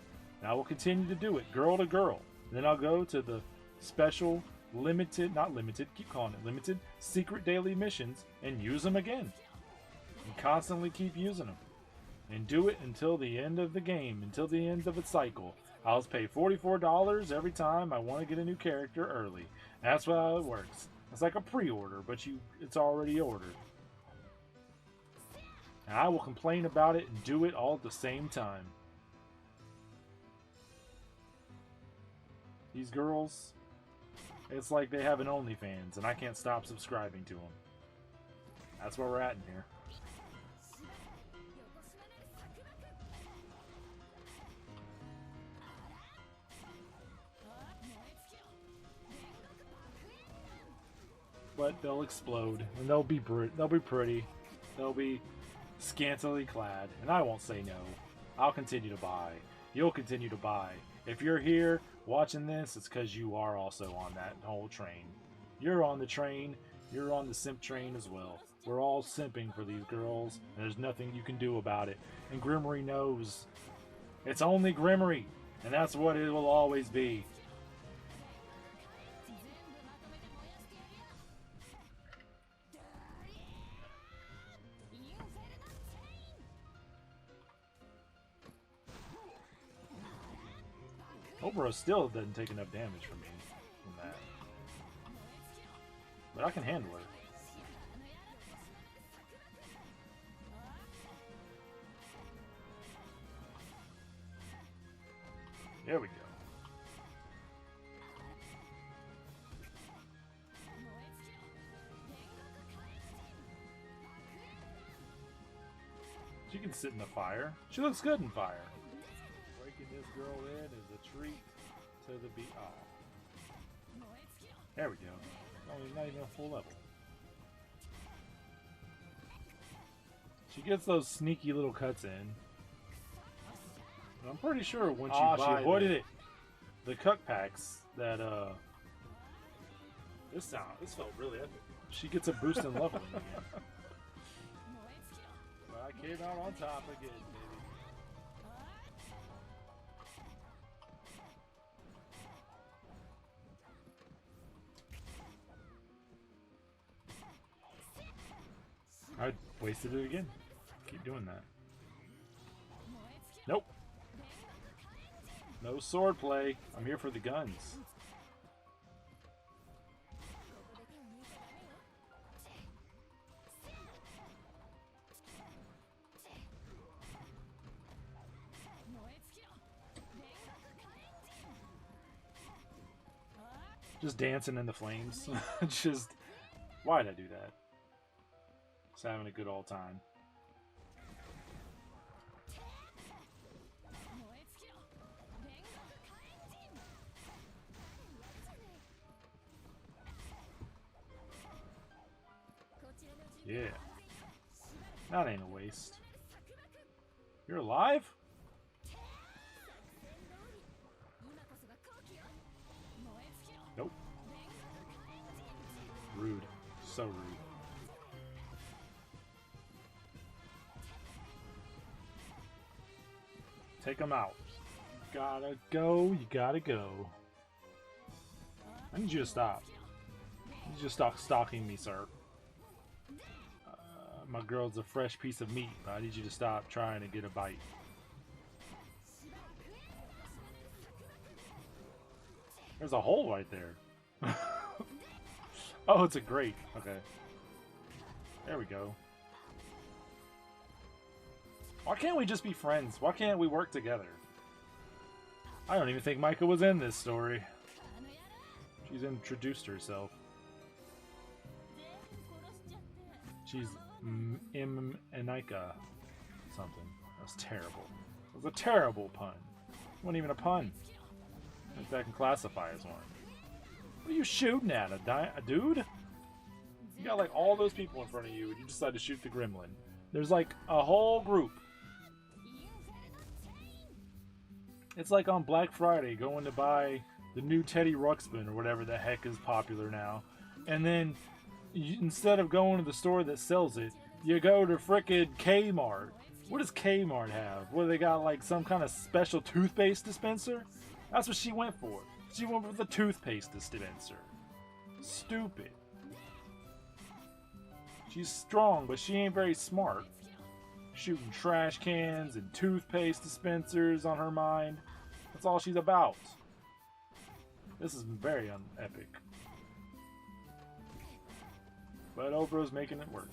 And I will continue to do it, girl to girl. And then I'll go to the special, limited, not limited, keep calling it limited, secret daily missions and use them again. And constantly keep using them. And do it until the end of the game, until the end of its cycle. I'll just pay $44 every time I want to get a new character early. That's how it works. It's like a pre-order, but it's already ordered. And I will complain about it and do it all at the same time. These girls, it's like they have an OnlyFans, and I can't stop subscribing to them. That's where we're at in here. But they'll explode, and they'll be pretty, they'll be scantily clad, and I won't say no. I'll continue to buy. You'll continue to buy. If you're here watching this, it's because you are also on that whole train. You're on the train. You're on the simp train as well. We're all simping for these girls, and there's nothing you can do about it. And Grimmery knows. It's only Grimmery, and that's what it will always be. Obra still doesn't take enough damage from me from that. But I can handle her. There we go. She can sit in the fire. She looks good in fire. Breaking this girl in is a treat to the beat. Oh. There we go. Only not even a full level. She gets those sneaky little cuts in. I'm pretty sure once you buy she avoided it. The cut packs that this felt really epic. She gets a boost in leveling again. But I came out on top again, baby. I wasted it again. Keep doing that. Nope. No sword play. I'm here for the guns. Just dancing in the flames. Just, why'd I do that? Just having a good old time. Yeah. That ain't a waste. You're alive? Nope. Rude. So rude. Take him out. Gotta go. You gotta go. I need you to stop. You just stop stalking me, sir. My girl's a fresh piece of meat, but I need you to stop trying to get a bite. There's a hole right there. Oh, it's a grate. Okay. There we go. Why can't we just be friends? Why can't we work together? I don't even think Maika was in this story. She's introduced herself. She's Maika something. That was terrible. It was a terrible pun. It wasn't even a pun. If that can classify as one. What are you shooting at? A dude? You got like all those people in front of you and you decide to shoot the gremlin. There's like a whole group. It's like on Black Friday going to buy the new Teddy Ruxpin or whatever the heck is popular now. And then instead of going to the store that sells it, you go to frickin' Kmart. What does Kmart have? What, they got like some kind of special toothpaste dispenser? That's what she went for. She went for the toothpaste dispenser. Stupid. She's strong, but she ain't very smart. Shooting trash cans and toothpaste dispensers on her mind. That's all she's about. This is very unepic. But Obro's making it work.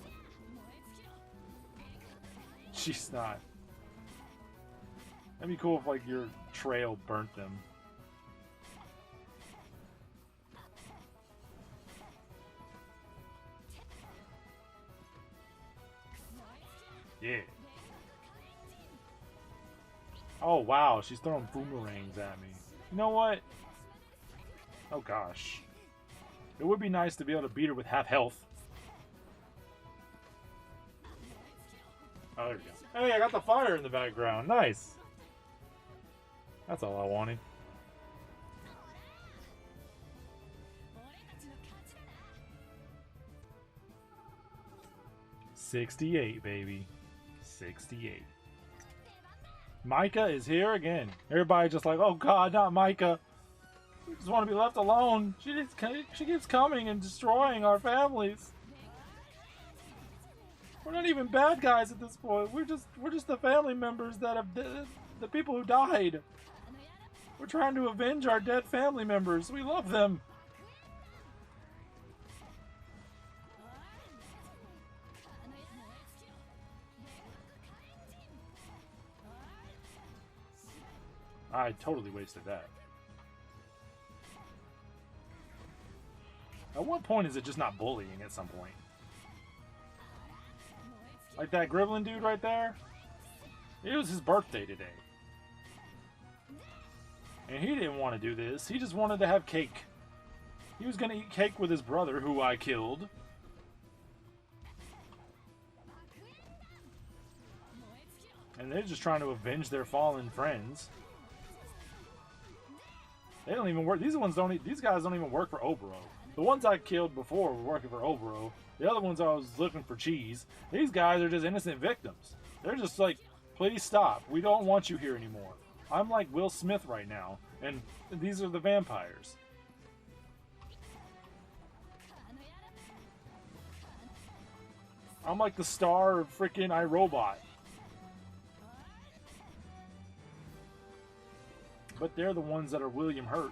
She's not. That'd be cool if like your trail burnt them. Yeah. Oh wow, she's throwing boomerangs at me. You know what? Oh gosh. It would be nice to be able to beat her with half health. Oh, there we go. Hey, I got the fire in the background. Nice. That's all I wanted. $68, baby. 68. Maika is here again. Everybody just like, oh god, not Maika. We just want to be left alone. She keeps coming and destroying our families. We're not even bad guys at this point. We're just the family members that have the people who died. We're trying to avenge our dead family members. We love them. I totally wasted that. At what point is it just not bullying at some point? Like that Gremlin dude right there? It was his birthday today. And he didn't want to do this. He just wanted to have cake. He was going to eat cake with his brother, who I killed. And they're just trying to avenge their fallen friends. They don't even work. These guys don't even work for Obro. The ones I killed before were working for Obro. The other ones I was looking for cheese. These guys are just innocent victims. They're just like, please stop. We don't want you here anymore. I'm like Will Smith right now, and these are the vampires. I'm like the star of freaking iRobot. But they're the ones that are William Hurt.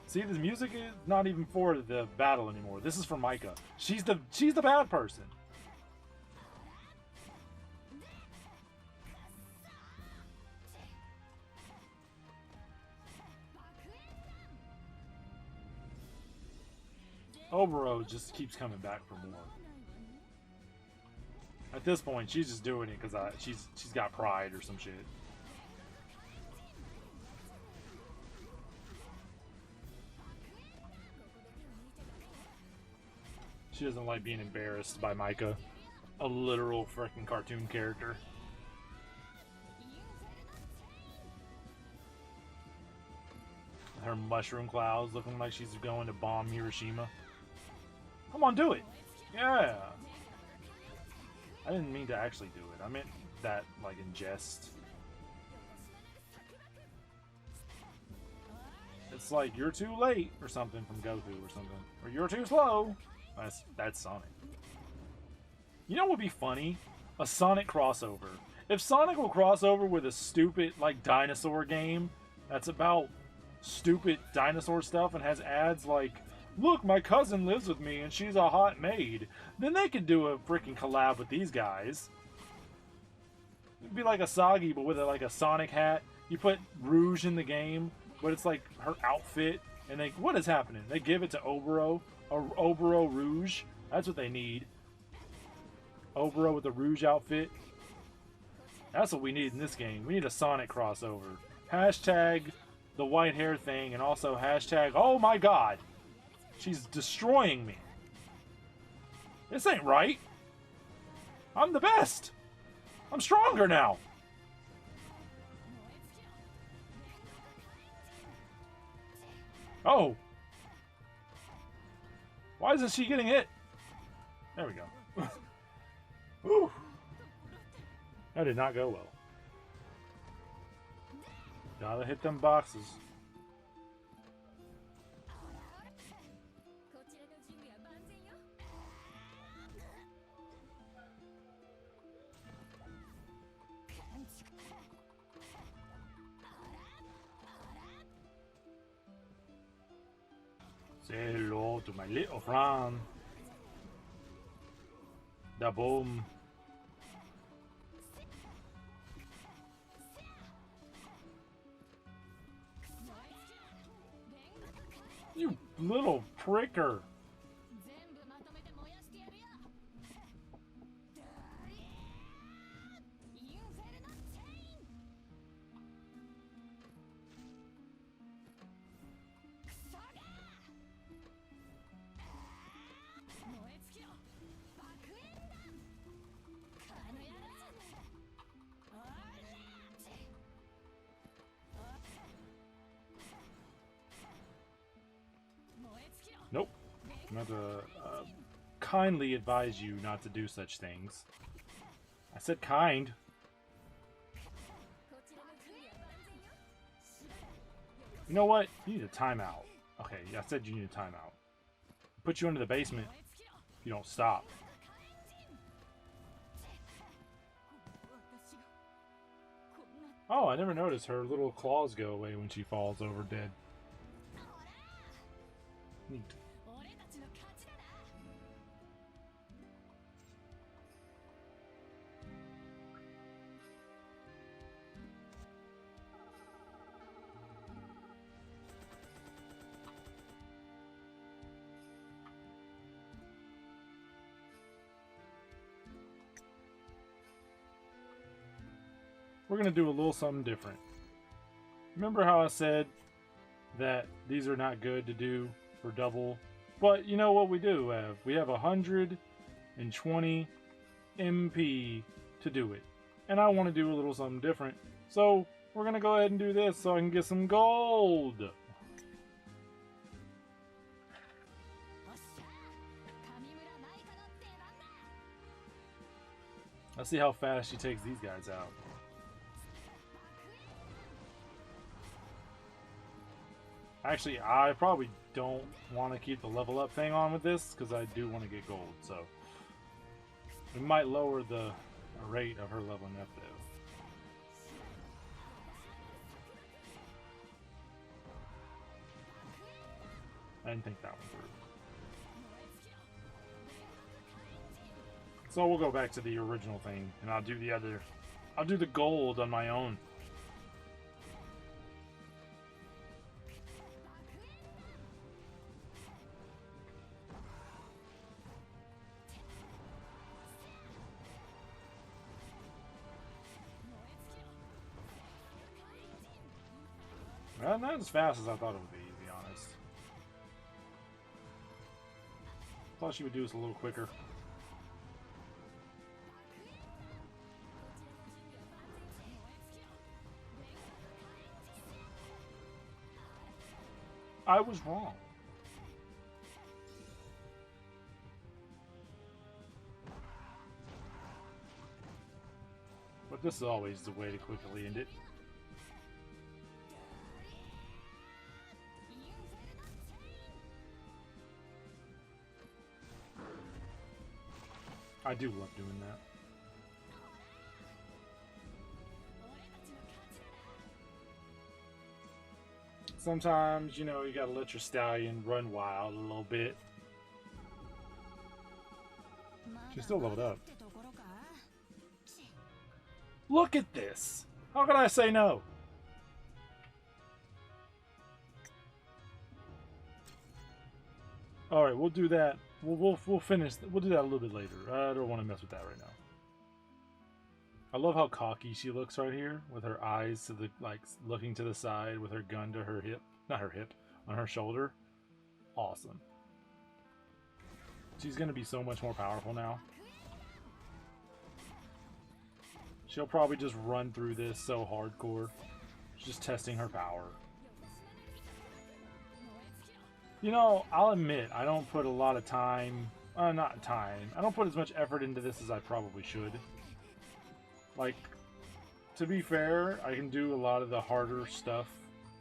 See, this music is not even for the battle anymore. This is for Maika. She's the bad person. Obro just keeps coming back for more. At this point, she's just doing it because she's got pride or some shit. She doesn't like being embarrassed by Maika, a literal freaking cartoon character. Her mushroom clouds looking like she's going to bomb Hiroshima. Come on, do it! Yeah! I didn't mean to actually do it. I meant that, like, in jest. It's like, you're too late, or something from Goku, or something. Or you're too slow. That's Sonic. You know what would be funny? A Sonic crossover. If Sonic will cross over with a stupid, like, dinosaur game that's about stupid dinosaur stuff and has ads like, look, my cousin lives with me and she's a hot maid, then they could do a freaking collab with these guys. It'd be like a Sagi, but with like a Sonic hat. You put Rouge in the game, but it's like her outfit, and what is happening? They give it to Oboro, or Oboro Rouge. That's what they need. Oboro with the Rouge outfit. That's what we need in this game. We need a Sonic crossover. Hashtag the white hair thing, and also hashtag, oh my god, she's destroying me. This ain't right. I'm the best. I'm stronger now. Oh. Why isn't she getting hit? There we go. Whew. That did not go well. Gotta hit them boxes. Say hello to my little friend. Da boom. You little pricker. Nope. I'm going to kindly advise you not to do such things. I said kind. You know what? You need a timeout. Okay, I said you need a timeout. Put you into the basement if you don't stop. Oh, I never noticed her little claws go away when she falls over dead. Neat. We're going to do a little something different. Remember how I said that these are not good to do for double? But you know what we do have? We have 120 MP to do it. And I want to do a little something different. So we're going to go ahead and do this so I can get some gold. Let's see how fast she takes these guys out. Actually, I probably don't want to keep the level up thing on with this because I do want to get gold, so it might lower the rate of her leveling up though. I didn't think that one through. So we'll go back to the original thing and I'll do the gold on my own. Well, not as fast as I thought it would be honest. Thought she would do this a little quicker. I was wrong. But this is always the way to quickly end it. I do love doing that. Sometimes, you know, you gotta let your stallion run wild a little bit. She's still leveled up. Look at this! How can I say no? Alright, we'll do that. We'll finish. We'll do that a little bit later. I don't want to mess with that right now. I love how cocky she looks right here, with her eyes to the looking to the side, with her gun to her hip, not her hip, on her shoulder. Awesome. She's gonna be so much more powerful now. She'll probably just run through this so hardcore. She's just testing her power. You know, I'll admit, I don't put a lot of time, not time, I don't put as much effort into this as I probably should. Like, to be fair, I can do a lot of the harder stuff,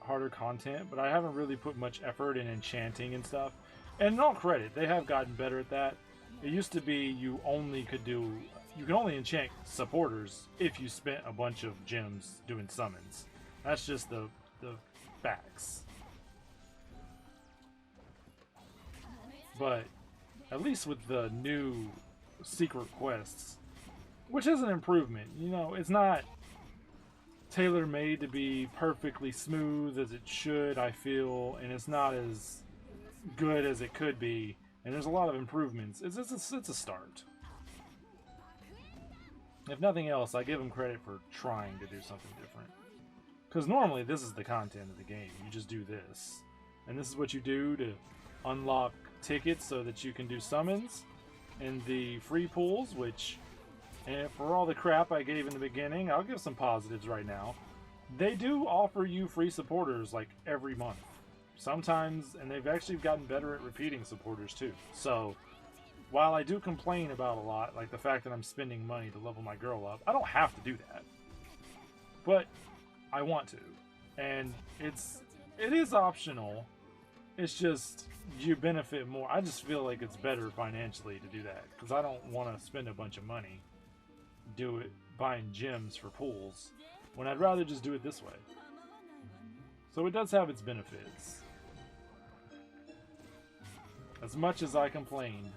harder content, but I haven't really put much effort in enchanting and stuff. And in all credit, they have gotten better at that. It used to be you can only enchant supporters if you spent a bunch of gems doing summons. That's just the facts. But at least with the new secret quests, which is an improvement, you know, it's not tailor-made to be perfectly smooth as it should, I feel, and it's not as good as it could be, and there's a lot of improvements. It's a start. If nothing else, I give them credit for trying to do something different. Because normally this is the content of the game. You just do this. And this is what you do to unlock tickets so that you can do summons and the free pools, which, and for all the crap I gave in the beginning, I'll give some positives right now. They do offer you free supporters like every month. Sometimes, and they've actually gotten better at repeating supporters too. So, while I do complain about a lot, like the fact that I'm spending money to level my girl up, I don't have to do that. But I want to. And it is optional. It's just, you benefit more. I just feel like it's better financially to do that, because I don't want to spend a bunch of money do it buying gems for pools when I'd rather just do it this way. So it does have its benefits. As much as I complained,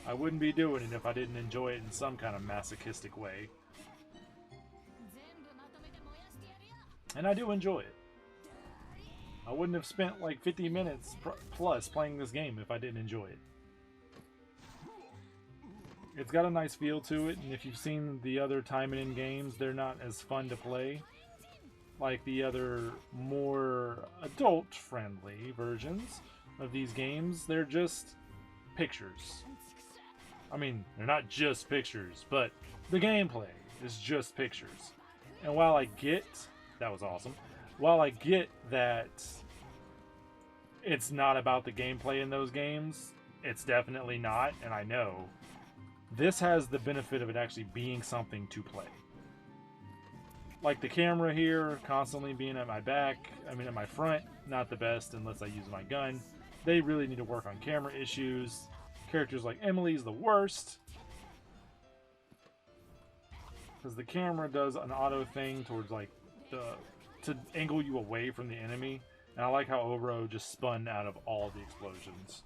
I wouldn't be doing it if I didn't enjoy it in some kind of masochistic way. And I do enjoy it. I wouldn't have spent like 50 minutes plus playing this game if I didn't enjoy it. It's got a nice feel to it, and if you've seen the other Taimanin games, they're not as fun to play like the other more adult-friendly versions of these games. They're just pictures. I mean, they're not just pictures, but the gameplay is just pictures. And while I get... That was awesome. While I get that it's not about the gameplay in those games, it's definitely not, and I know, this has the benefit of it actually being something to play. Like the camera here, constantly being at my back, I mean at my front, not the best unless I use my gun. They really need to work on camera issues. Characters like Emily's the worst, because the camera does an auto thing towards like to angle you away from the enemy, and I like how Obro just spun out of all the explosions.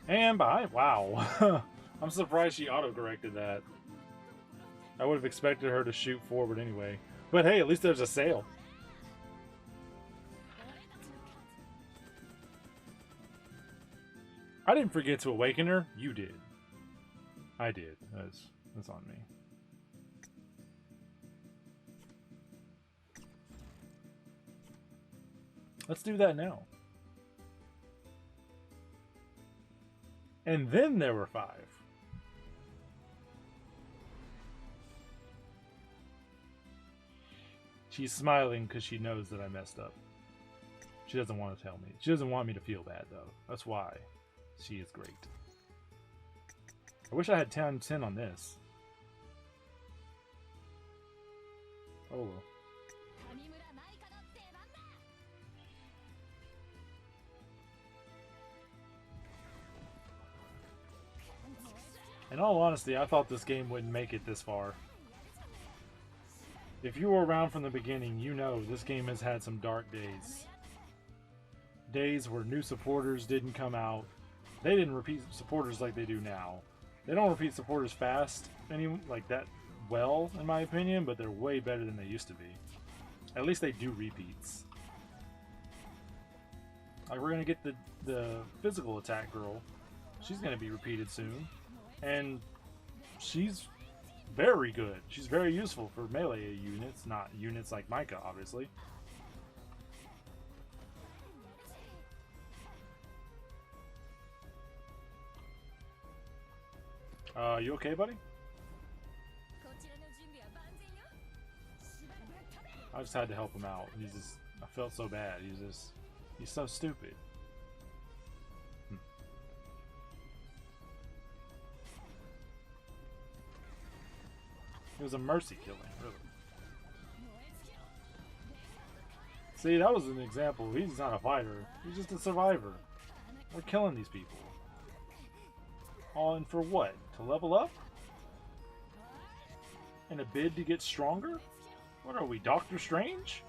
And behind, wow. I'm surprised she auto-corrected that. I would have expected her to shoot forward anyway. But hey, at least there's a sail. I didn't forget to awaken her. You did. I did. That's on me. Let's do that now. And then there were 5. She's smiling because she knows that I messed up. She doesn't want to tell me. She doesn't want me to feel bad, though. That's why she is great. I wish I had 10 on this. Oh well. In all honesty, I thought this game wouldn't make it this far. If you were around from the beginning, you know this game has had some dark days. Days where new supporters didn't come out. They didn't repeat supporters like they do now. They don't repeat supporters fast, like that well, in my opinion, but they're way better than they used to be. At least they do repeats. Like, we're gonna get the physical attack girl. She's gonna be repeated soon. And she's very good. She's very useful for melee units, not units like Maika, obviously. You okay, buddy? I just had to help him out. I felt so bad. He's so stupid. It was a mercy killing, really. See, that was an example. He's not a fighter. He's just a survivor. We're killing these people. All in for what? To level up? In a bid to get stronger? What are we, Doctor Strange?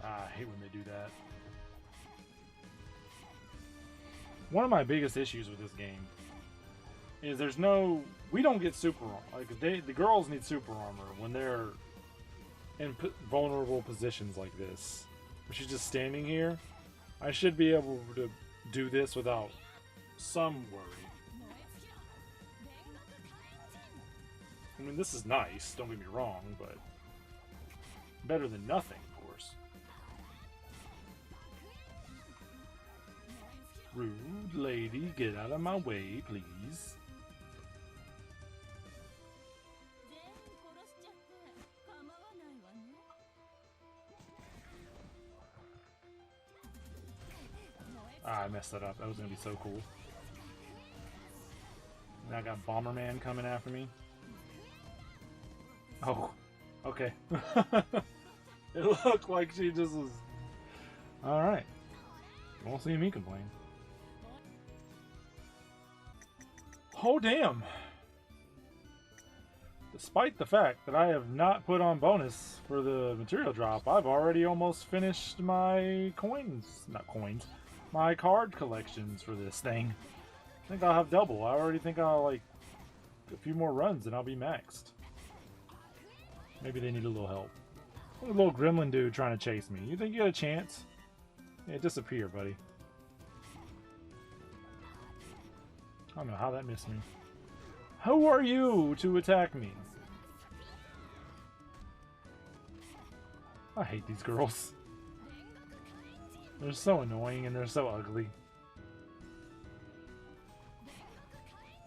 I hate when they do that. One of my biggest issues with this game is we don't get super armor. Like, the girls need super armor when they're in vulnerable positions like this. Where she's just standing here. I should be able to do this without some worry. I mean, this is nice, don't get me wrong, but better than nothing, of course. Rude lady, get out of my way, please. Ah, I messed that up. That was going to be so cool. And I got Bomberman coming after me. Oh, okay. It looked like she just was... Alright. Won't see me complain. Oh, damn! Despite the fact that I have not put on bonus for the material drop, I've already almost finished my my card collections for this thing. I think I'll have double. I already think I'll, like, a few more runs and I'll be maxed. Maybe they need a little help. Look at a little gremlin dude trying to chase me. You think you got a chance? Yeah, disappear, buddy. I don't know how that missed me. Who are you to attack me? I hate these girls. They're so annoying and they're so ugly.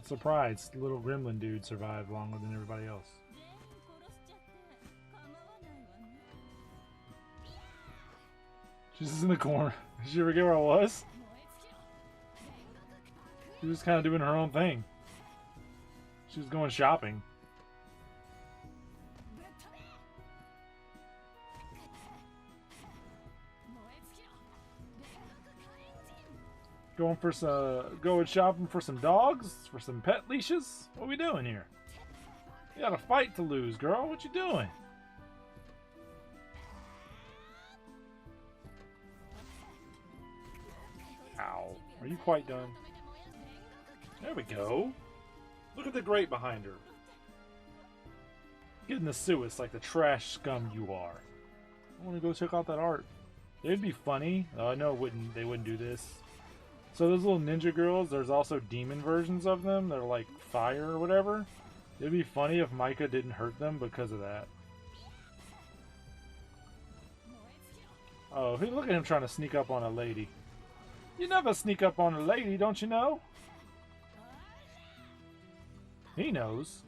Surprised little gremlin dude survived longer than everybody else. She's just in the corner. Did she ever get where I was? She was kind of doing her own thing. She was going shopping. Going shopping for some dogs? For some pet leashes? What are we doing here? You got a fight to lose, girl. What you doing? Ow. Are you quite done? There we go. Look at the grate behind her. Get in the sewers like the trash scum you are. I want to go check out that art. It'd be funny. Oh, I know they wouldn't do this. So those little ninja girls, there's also demon versions of them. They're like fire or whatever. It'd be funny if Maika didn't hurt them because of that. Oh, look at him trying to sneak up on a lady. You never sneak up on a lady, don't you know? He knows.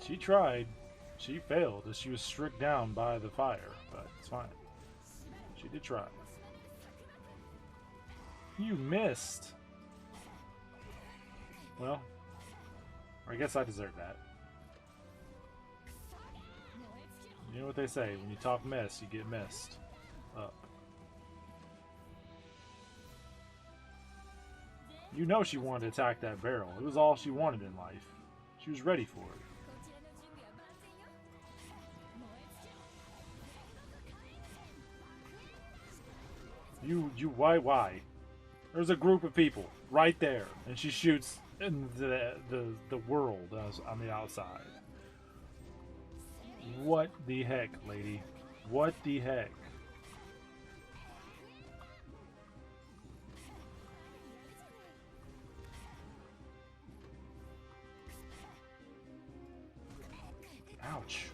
She tried. She failed as she was struck down by the fire, but it's fine. She did try. You missed. Well, I guess I deserve that. You know what they say, when you talk mess, you get messed up. You know she wanted to attack that barrel. It was all she wanted in life. She was ready for it. Why? There's a group of people right there, and she shoots in the world on the outside. What the heck, lady? What the heck? Ouch.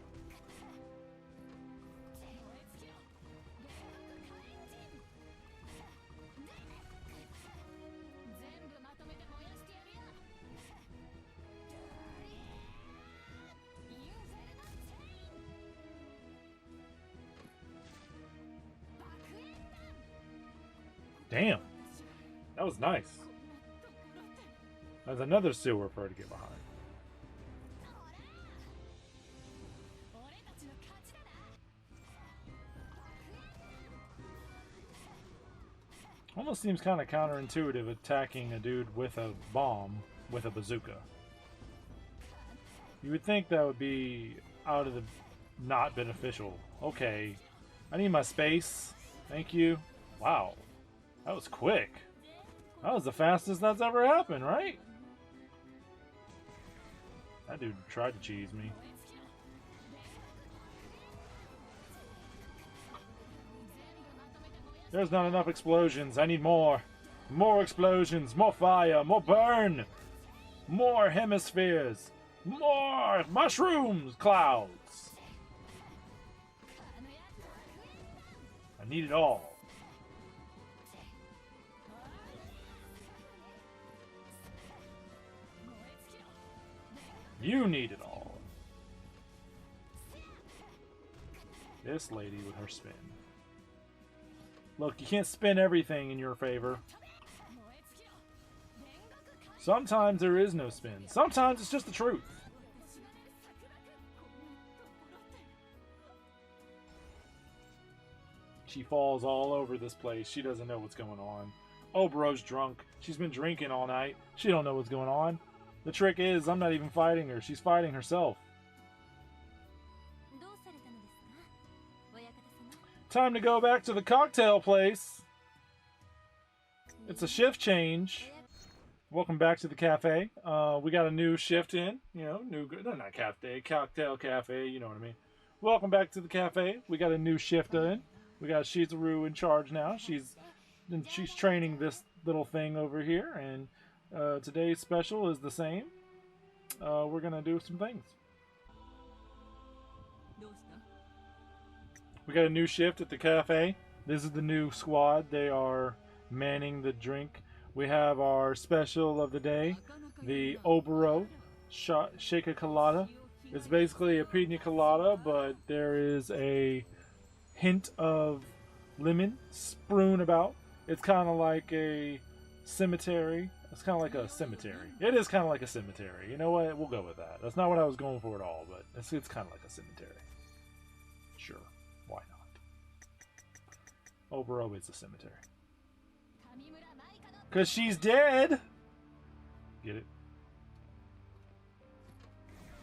Damn. That was nice. There's another sewer for her to get behind. Almost seems kind of counterintuitive attacking a dude with a bomb with a bazooka. You would think that would be out of the not beneficial. Okay. I need my space. Thank you. Wow. That was quick. That was the fastest that's ever happened, right? That dude tried to cheese me. There's not enough explosions. I need more. More explosions. More fire. More burn. More hemispheres. More mushrooms. Clouds. I need it all. You need it all. This lady with her spin. Look, you can't spin everything in your favor. Sometimes there is no spin. Sometimes it's just the truth. She falls all over this place. She doesn't know what's going on. Obero's drunk. She's been drinking all night. She don't know what's going on. The trick is, I'm not even fighting her. She's fighting herself. Time to go back to the cocktail place. It's a shift change. Welcome back to the cafe. We got a new shift in. You know, not cafe, cocktail cafe. You know what I mean. Welcome back to the cafe. We got a new shift in. We got Shizuru in charge now. She's training this little thing over here, and today's special is the same. We're gonna do some things. We got a new shift at the cafe. This is the new squad. They are manning the drink. We have our special of the day, the Obero Shaker Colada. It's basically a pina colada, but there is a hint of lemon strewn about. It's kind of like a cemetery. It's kind of like a cemetery. It is kind of like a cemetery. You know what? We'll go with that. That's not what I was going for at all, but it's kind of like a cemetery. Sure. Why not? Obero is a cemetery. Because she's dead! Get it?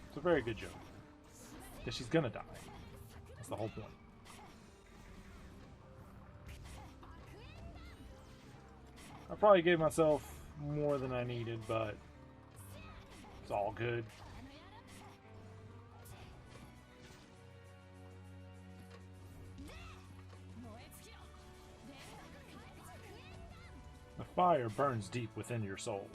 It's a very good joke. Because she's gonna die. That's the whole point. I probably gave myself more than I needed, but all good. The fire burns deep within your soul.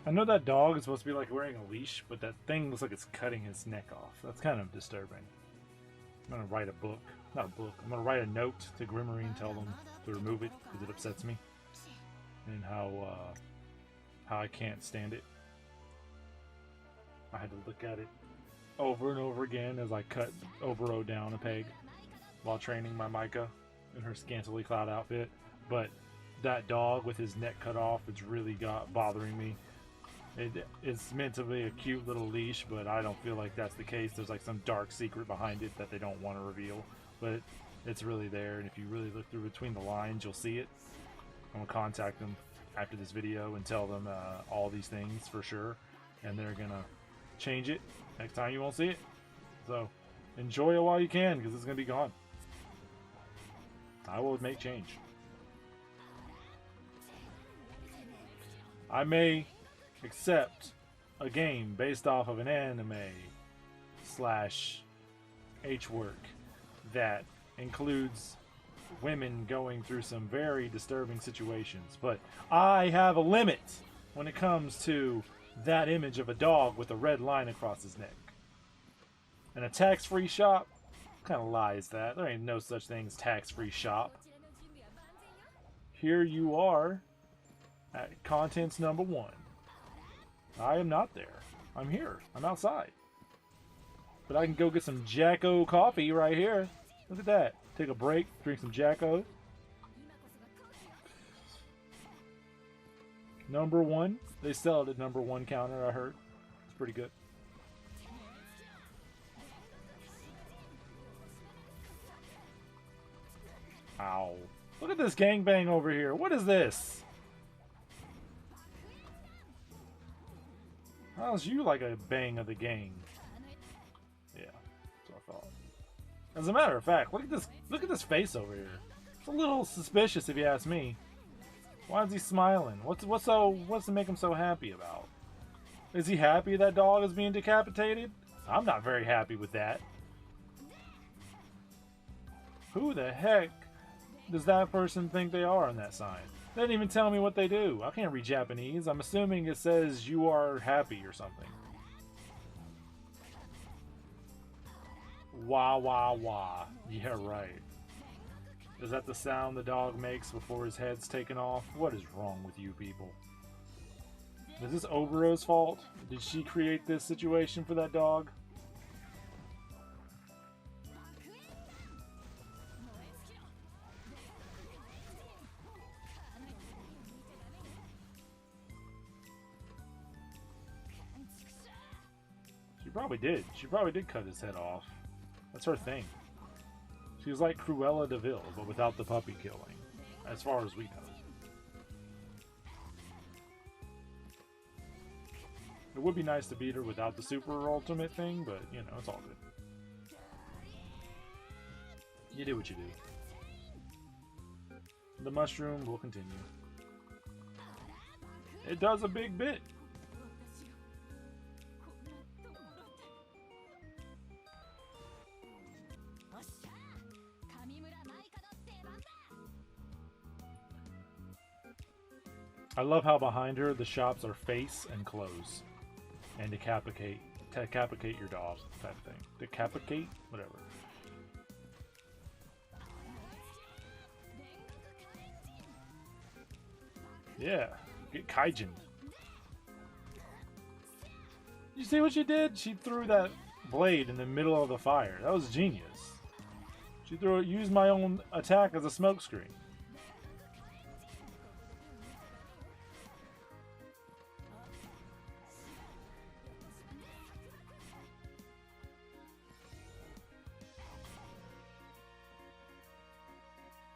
I know that dog is supposed to be like wearing a leash, but that thing looks like it's cutting his neck off. That's kind of disturbing. I'm gonna write a book. Not a book. I'm gonna write a note to Grimmery and tell them to remove it because it upsets me. And how I can't stand it. I had to look at it over and over again as I cut Obero down a peg while training my Maika in her scantily clad outfit. But that dog with his neck cut off, it's really got bothering me. It's meant to be a cute little leash, but I don't feel like that's the case. There's like some dark secret behind it that they don't want to reveal, but it's really there, and if you really look through between the lines, you'll see it. I'm gonna contact them after this video and tell them all these things for sure, and they're gonna change it. Next time you won't see it, so enjoy it while you can, because it's gonna be gone. I will make change. I may accept a game based off of an anime / H work that includes women going through some very disturbing situations, but I have a limit when it comes to that image of a dog with a red line across his neck. And a tax-free shop? What kind of lie is that? There ain't no such thing as tax-free shop. Here you are at contents number 1. I am not there. I'm here. I'm outside. But I can go get some Jacko coffee right here. Look at that. Take a break, drink some Jacko. Number 1. They sell it at number 1 counter, I heard. It's pretty good. Ow. Look at this gangbang over here. What is this? How's you like a bang of the gang? Yeah, that's what I thought. As a matter of fact, look at this face over here. It's a little suspicious if you ask me. Why is he smiling? What's to make him so happy about? Is he happy that dog is being decapitated? I'm not very happy with that. Who the heck does that person think they are on that sign? They didn't even tell me what they do. I can't read Japanese. I'm assuming it says you are happy or something. Wah wah wah. Yeah, right. Is that the sound the dog makes before his head's taken off? What is wrong with you people? Is this Obero's fault? Did she create this situation for that dog? She probably did. She probably did cut his head off. That's her thing. She was like Cruella de Vil, but without the puppy killing, as far as we know. It would be nice to beat her without the super ultimate thing, but, you know, it's all good. You do what you do. The mushroom will continue. It does a big bit. I love how behind her the shops are face and clothes. And decapitate your dog type of thing. Decapitate? Whatever. Yeah, get Kaijin. You see what she did? She threw that blade in the middle of the fire. That was genius. She used my own attack as a smokescreen.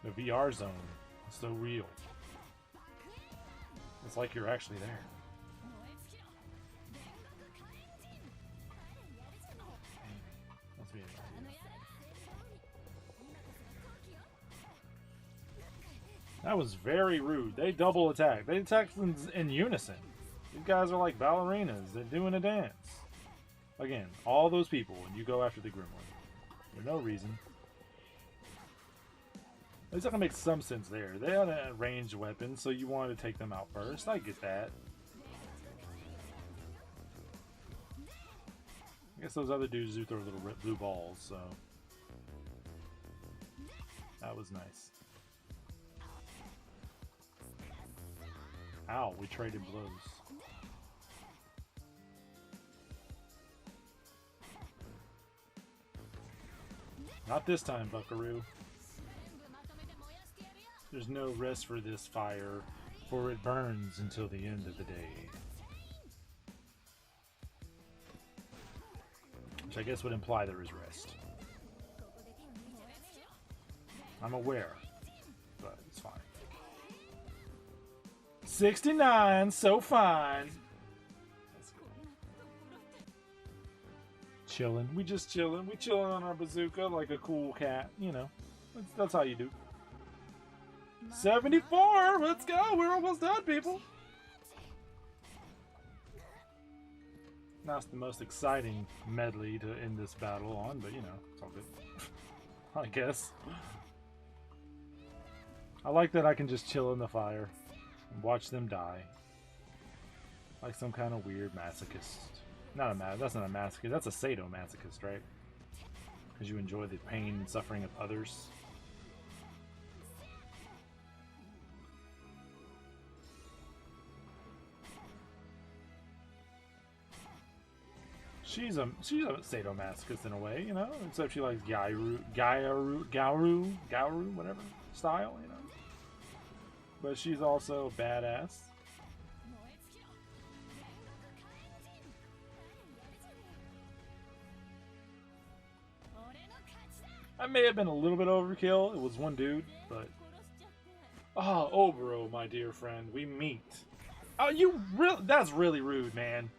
The VR zone is so real. It's like you're actually there. Let's be That was very rude. They double attack. They attack in unison. These guys are like ballerinas. They're doing a dance. Again, all those people, and you go after the Gremlin. For no reason. At least that can make some sense there. They had a ranged weapon, so you wanted to take them out first. I get that. I guess those other dudes do throw little blue balls, so... That was nice. Ow, we traded blows. Not this time, buckaroo. There's no rest for this fire, for it burns until the end of the day. Which I guess would imply there is rest. I'm aware, but it's fine. 69, so fine. Chilling. We just chilling. We chilling on our bazooka like a cool cat. You know, that's how you do. 74. Let's go. We're almost done, people. That's the most exciting medley to end this battle on, but you know, it's all good. I guess. I like that I can just chill in the fire and watch them die. Like some kind of weird masochist. That's not a masochist, that's a sadomasochist, right? Because you enjoy the pain and suffering of others. She's a sadomasochist in a way, you know, except she likes Gauru, whatever style, you know. But she's also badass. That may have been a little bit overkill. It was one dude, but... Oh, Obero, my dear friend, we meet. Oh, that's really rude, man.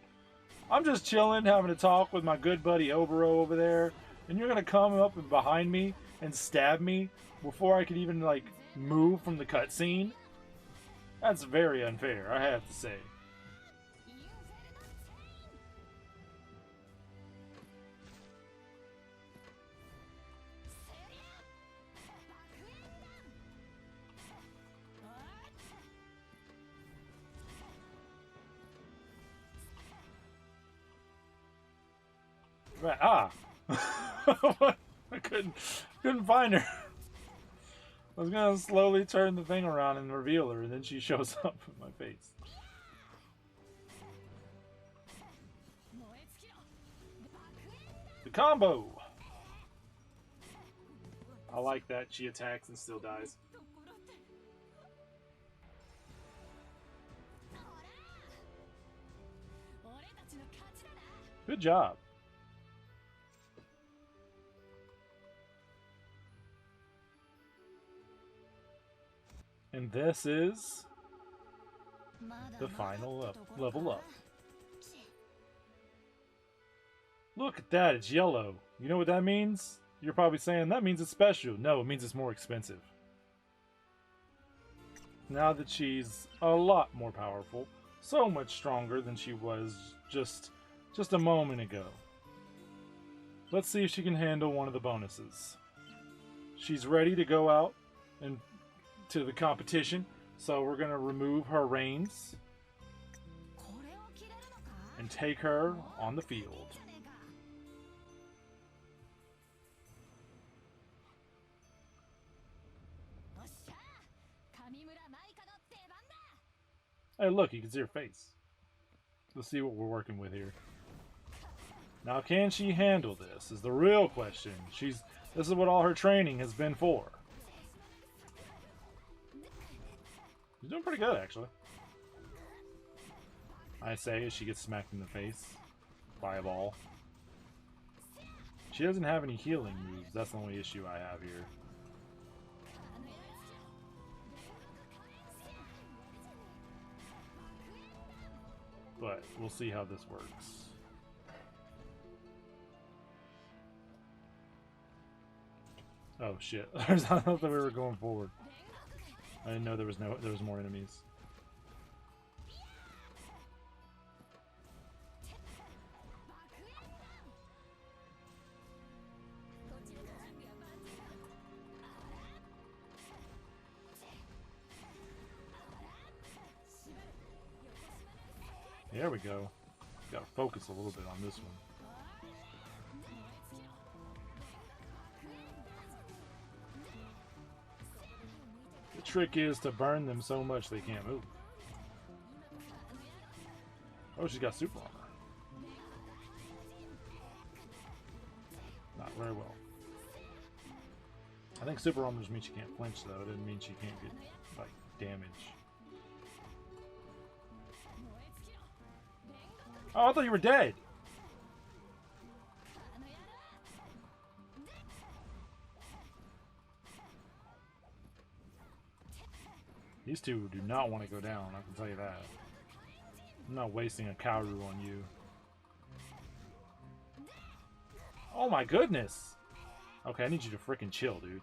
I'm just chilling, having a talk with my good buddy Obero over there, and you're gonna come up behind me and stab me before I could even, like, move from the cutscene? That's very unfair, I have to say. Right, I couldn't find her. I was gonna slowly turn the thing around and reveal her, and then she shows up in my face. The combo! I like that she attacks and still dies. Good job. And this is the final level up. Look at that, it's yellow. You know what that means? You're probably saying, that means it's special. No, it means it's more expensive. Now that she's a lot more powerful, so much stronger than she was just a moment ago. Let's see if she can handle one of the bonuses. She's ready to go out and to the competition, so we're going to remove her reins and take her on the field. Hey, look, you can see her face. Let's see what we're working with here. Now, can she handle this is the real question. This is what all her training has been for. She's doing pretty good, actually. I say as she gets smacked in the face by a ball. She doesn't have any healing moves. That's the only issue I have here. But we'll see how this works. Oh shit. I thought that we were going forward. I didn't know there was more enemies. There we go. Gotta focus a little bit on this one. The trick is to burn them so much they can't move. Oh, she's got super armor. Not very well. I think super armor just means she can't flinch, though. It doesn't mean she can't get, like, damage. Oh, I thought you were dead. These two do not want to go down, I can tell you that. I'm not wasting a Kaoru on you. Oh my goodness! Okay, I need you to frickin' chill, dude.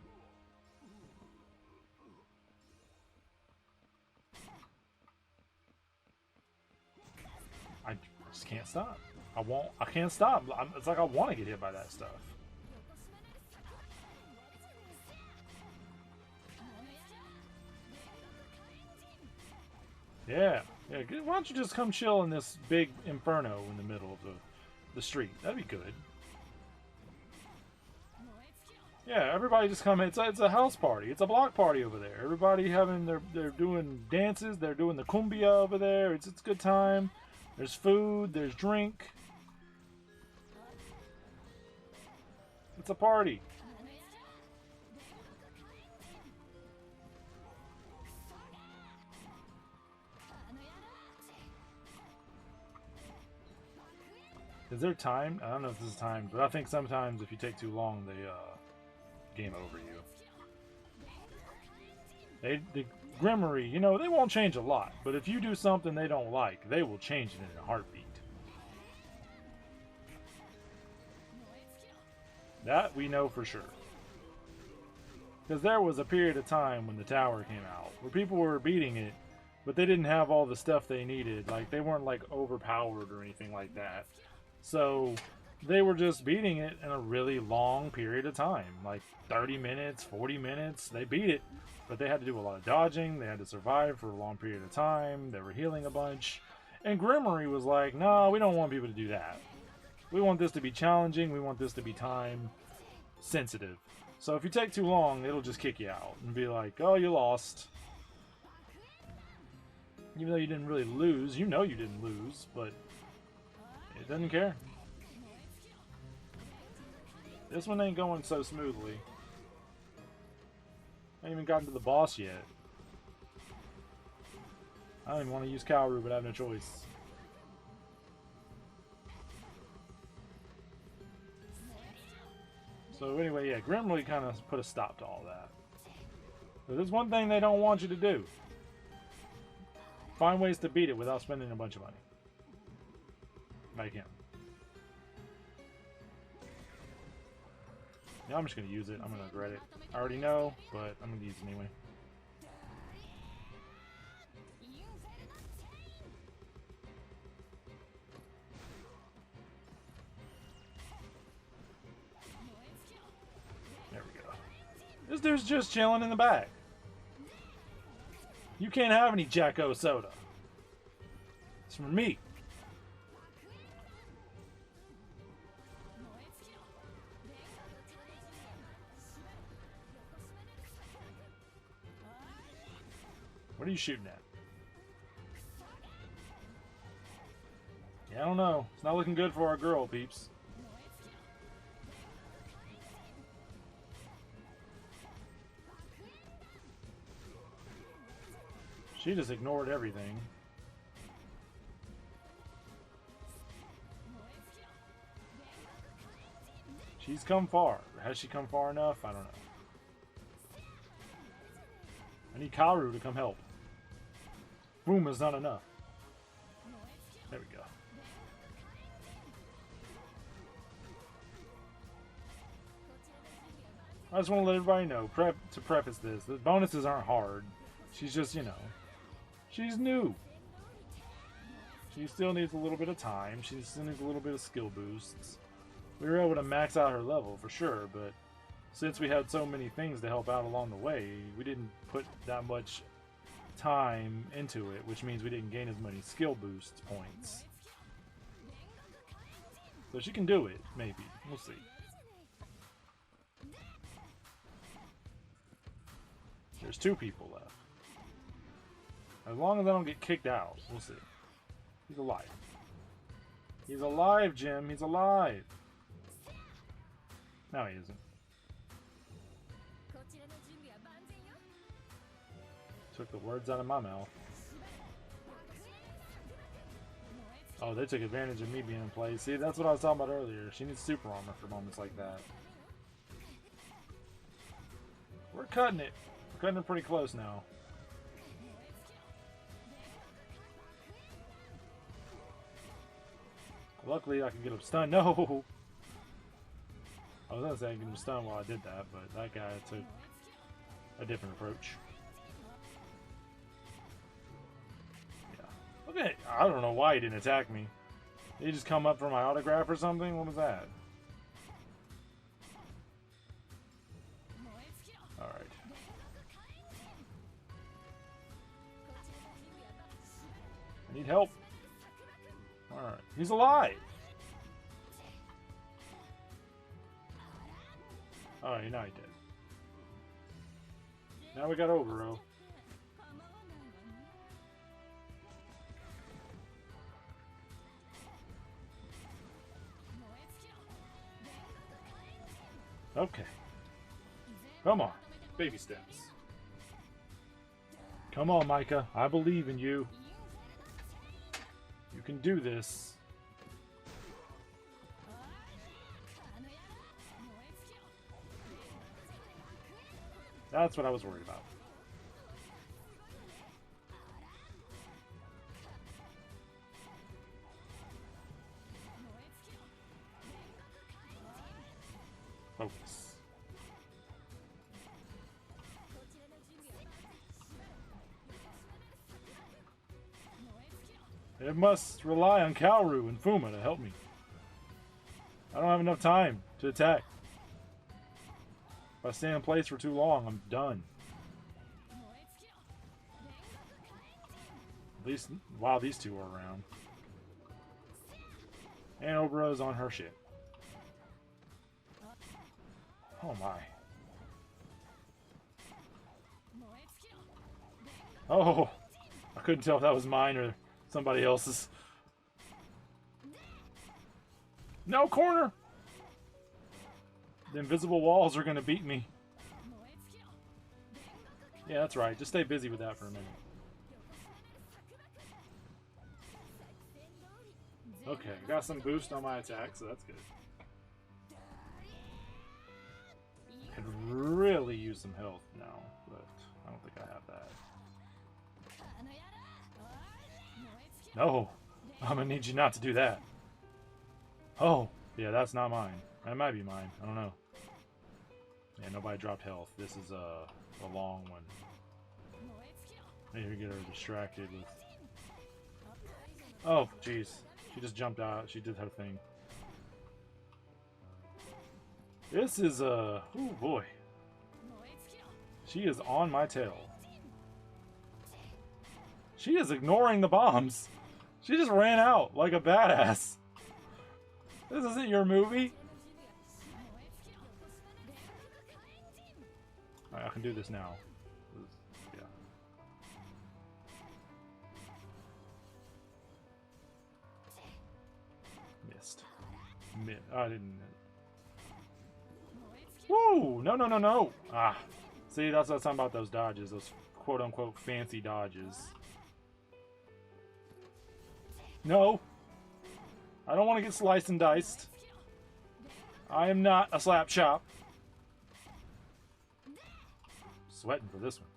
I just can't stop. I can't stop. It's like I want to get hit by that stuff. Yeah. Why don't you just come chill in this big inferno in the middle of the street? That'd be good. Yeah, everybody just come in. It's a house party. It's a block party over there. Everybody they're doing dances. They're doing the cumbia over there. It's a good time. There's food. There's drink. It's a party. Is there time? I don't know if this is timed, but I think sometimes if you take too long, they game over you. The Grimory, you know, they won't change a lot, but if you do something they don't like, they will change it in a heartbeat. That we know for sure. Because there was a period of time when the tower came out where people were beating it, but they didn't have all the stuff they needed. Like, they weren't like overpowered or anything like that. So they were just beating it in a really long period of time, like 30 minutes, 40 minutes. They beat it, but they had to do a lot of dodging. They had to survive for a long period of time. They were healing a bunch. And Grimory was like, no, we don't want people to do that. We want this to be challenging. We want this to be time sensitive. So if you take too long, it'll just kick you out and be like, oh, you lost. Even though you didn't really lose, you know you didn't lose, but it doesn't care. This one ain't going so smoothly. I ain't even gotten to the boss yet. I don't even want to use Kaoru, but I have no choice. So anyway, yeah, Grimory kind of put a stop to all that. But there's one thing they don't want you to do. Find ways to beat it without spending a bunch of money. Like him. Yeah, I'm just going to use it. I'm going to regret it. I already know, but I'm going to use it anyway. There we go. This dude's just chilling in the back. You can't have any Jacko soda. It's for me. What are you shooting at? Yeah, I don't know. It's not looking good for our girl, peeps. She just ignored everything. She's come far. Has she come far enough? I don't know. I need Kaoru to come help. Boom is not enough. There we go. I just want to let everybody know, to preface this, the bonuses aren't hard. She's just, you know, she's new. She still needs a little bit of time. She still needs a little bit of skill boosts. We were able to max out her level for sure, but since we had so many things to help out along the way, we didn't put that much time into it, which means we didn't gain as many skill boost points. So she can do it, maybe. We'll see. There's 2 people left. As long as I don't get kicked out, we'll see. He's alive. He's alive, Jim. He's alive. No, he isn't. Took the words out of my mouth. Oh, they took advantage of me being in place. See, that's what I was talking about earlier. She needs super armor for moments like that. We're cutting it. We're cutting it pretty close now. Luckily, I can get him stunned. No! I was gonna say I can get him stunned while I did that, but that guy took a different approach. Yeah. Okay, I don't know why he didn't attack me. Did he just come up for my autograph or something? What was that? Alright. I need help. Alright. He's alive! Alright, now he did. Now we got Obero. Okay. Come on. Baby steps. Come on, Maika. I believe in you. You can do this. That's what I was worried about. Focus. It must rely on Kaoru and Fuma to help me. I don't have enough time to attack. If I stay in place for too long, I'm done. At least while these two are around. And Obero's on her shit. Oh my. Oh! I couldn't tell if that was mine or somebody else's. No corner! The invisible walls are gonna beat me. Yeah, that's right. Just stay busy with that for a minute. Okay, got some boost on my attack, so that's good. Could really use some health now, but I don't think I have that. No! I'm gonna need you not to do that. Oh! Yeah, that's not mine. That might be mine. I don't know. Yeah, nobody dropped health. This is a long one. Maybe get her distracted with... Oh, jeez. She just jumped out. She did her thing. This is a... Oh, boy. She is on my tail. She is ignoring the bombs. She just ran out like a badass. This isn't your movie. Alright, I can do this now. Yeah. Missed. I didn't. Woo! No, no, no, no! Ah. See, that's what I'm talking about, those dodges. Those quote-unquote fancy dodges. No! I don't want to get sliced and diced. I am not a slap shop. Sweating for this one.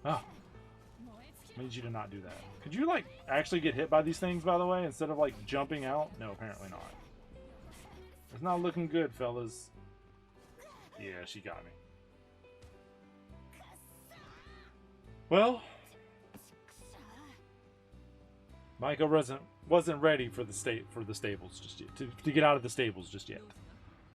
Ah. I need you to not do that. Could you, like, actually get hit by these things, by the way, instead of, like, jumping out? No, apparently not. It's not looking good, fellas. Yeah, she got me. Well, Maika wasn't ready for the stables just yet, to get out of the stables just yet.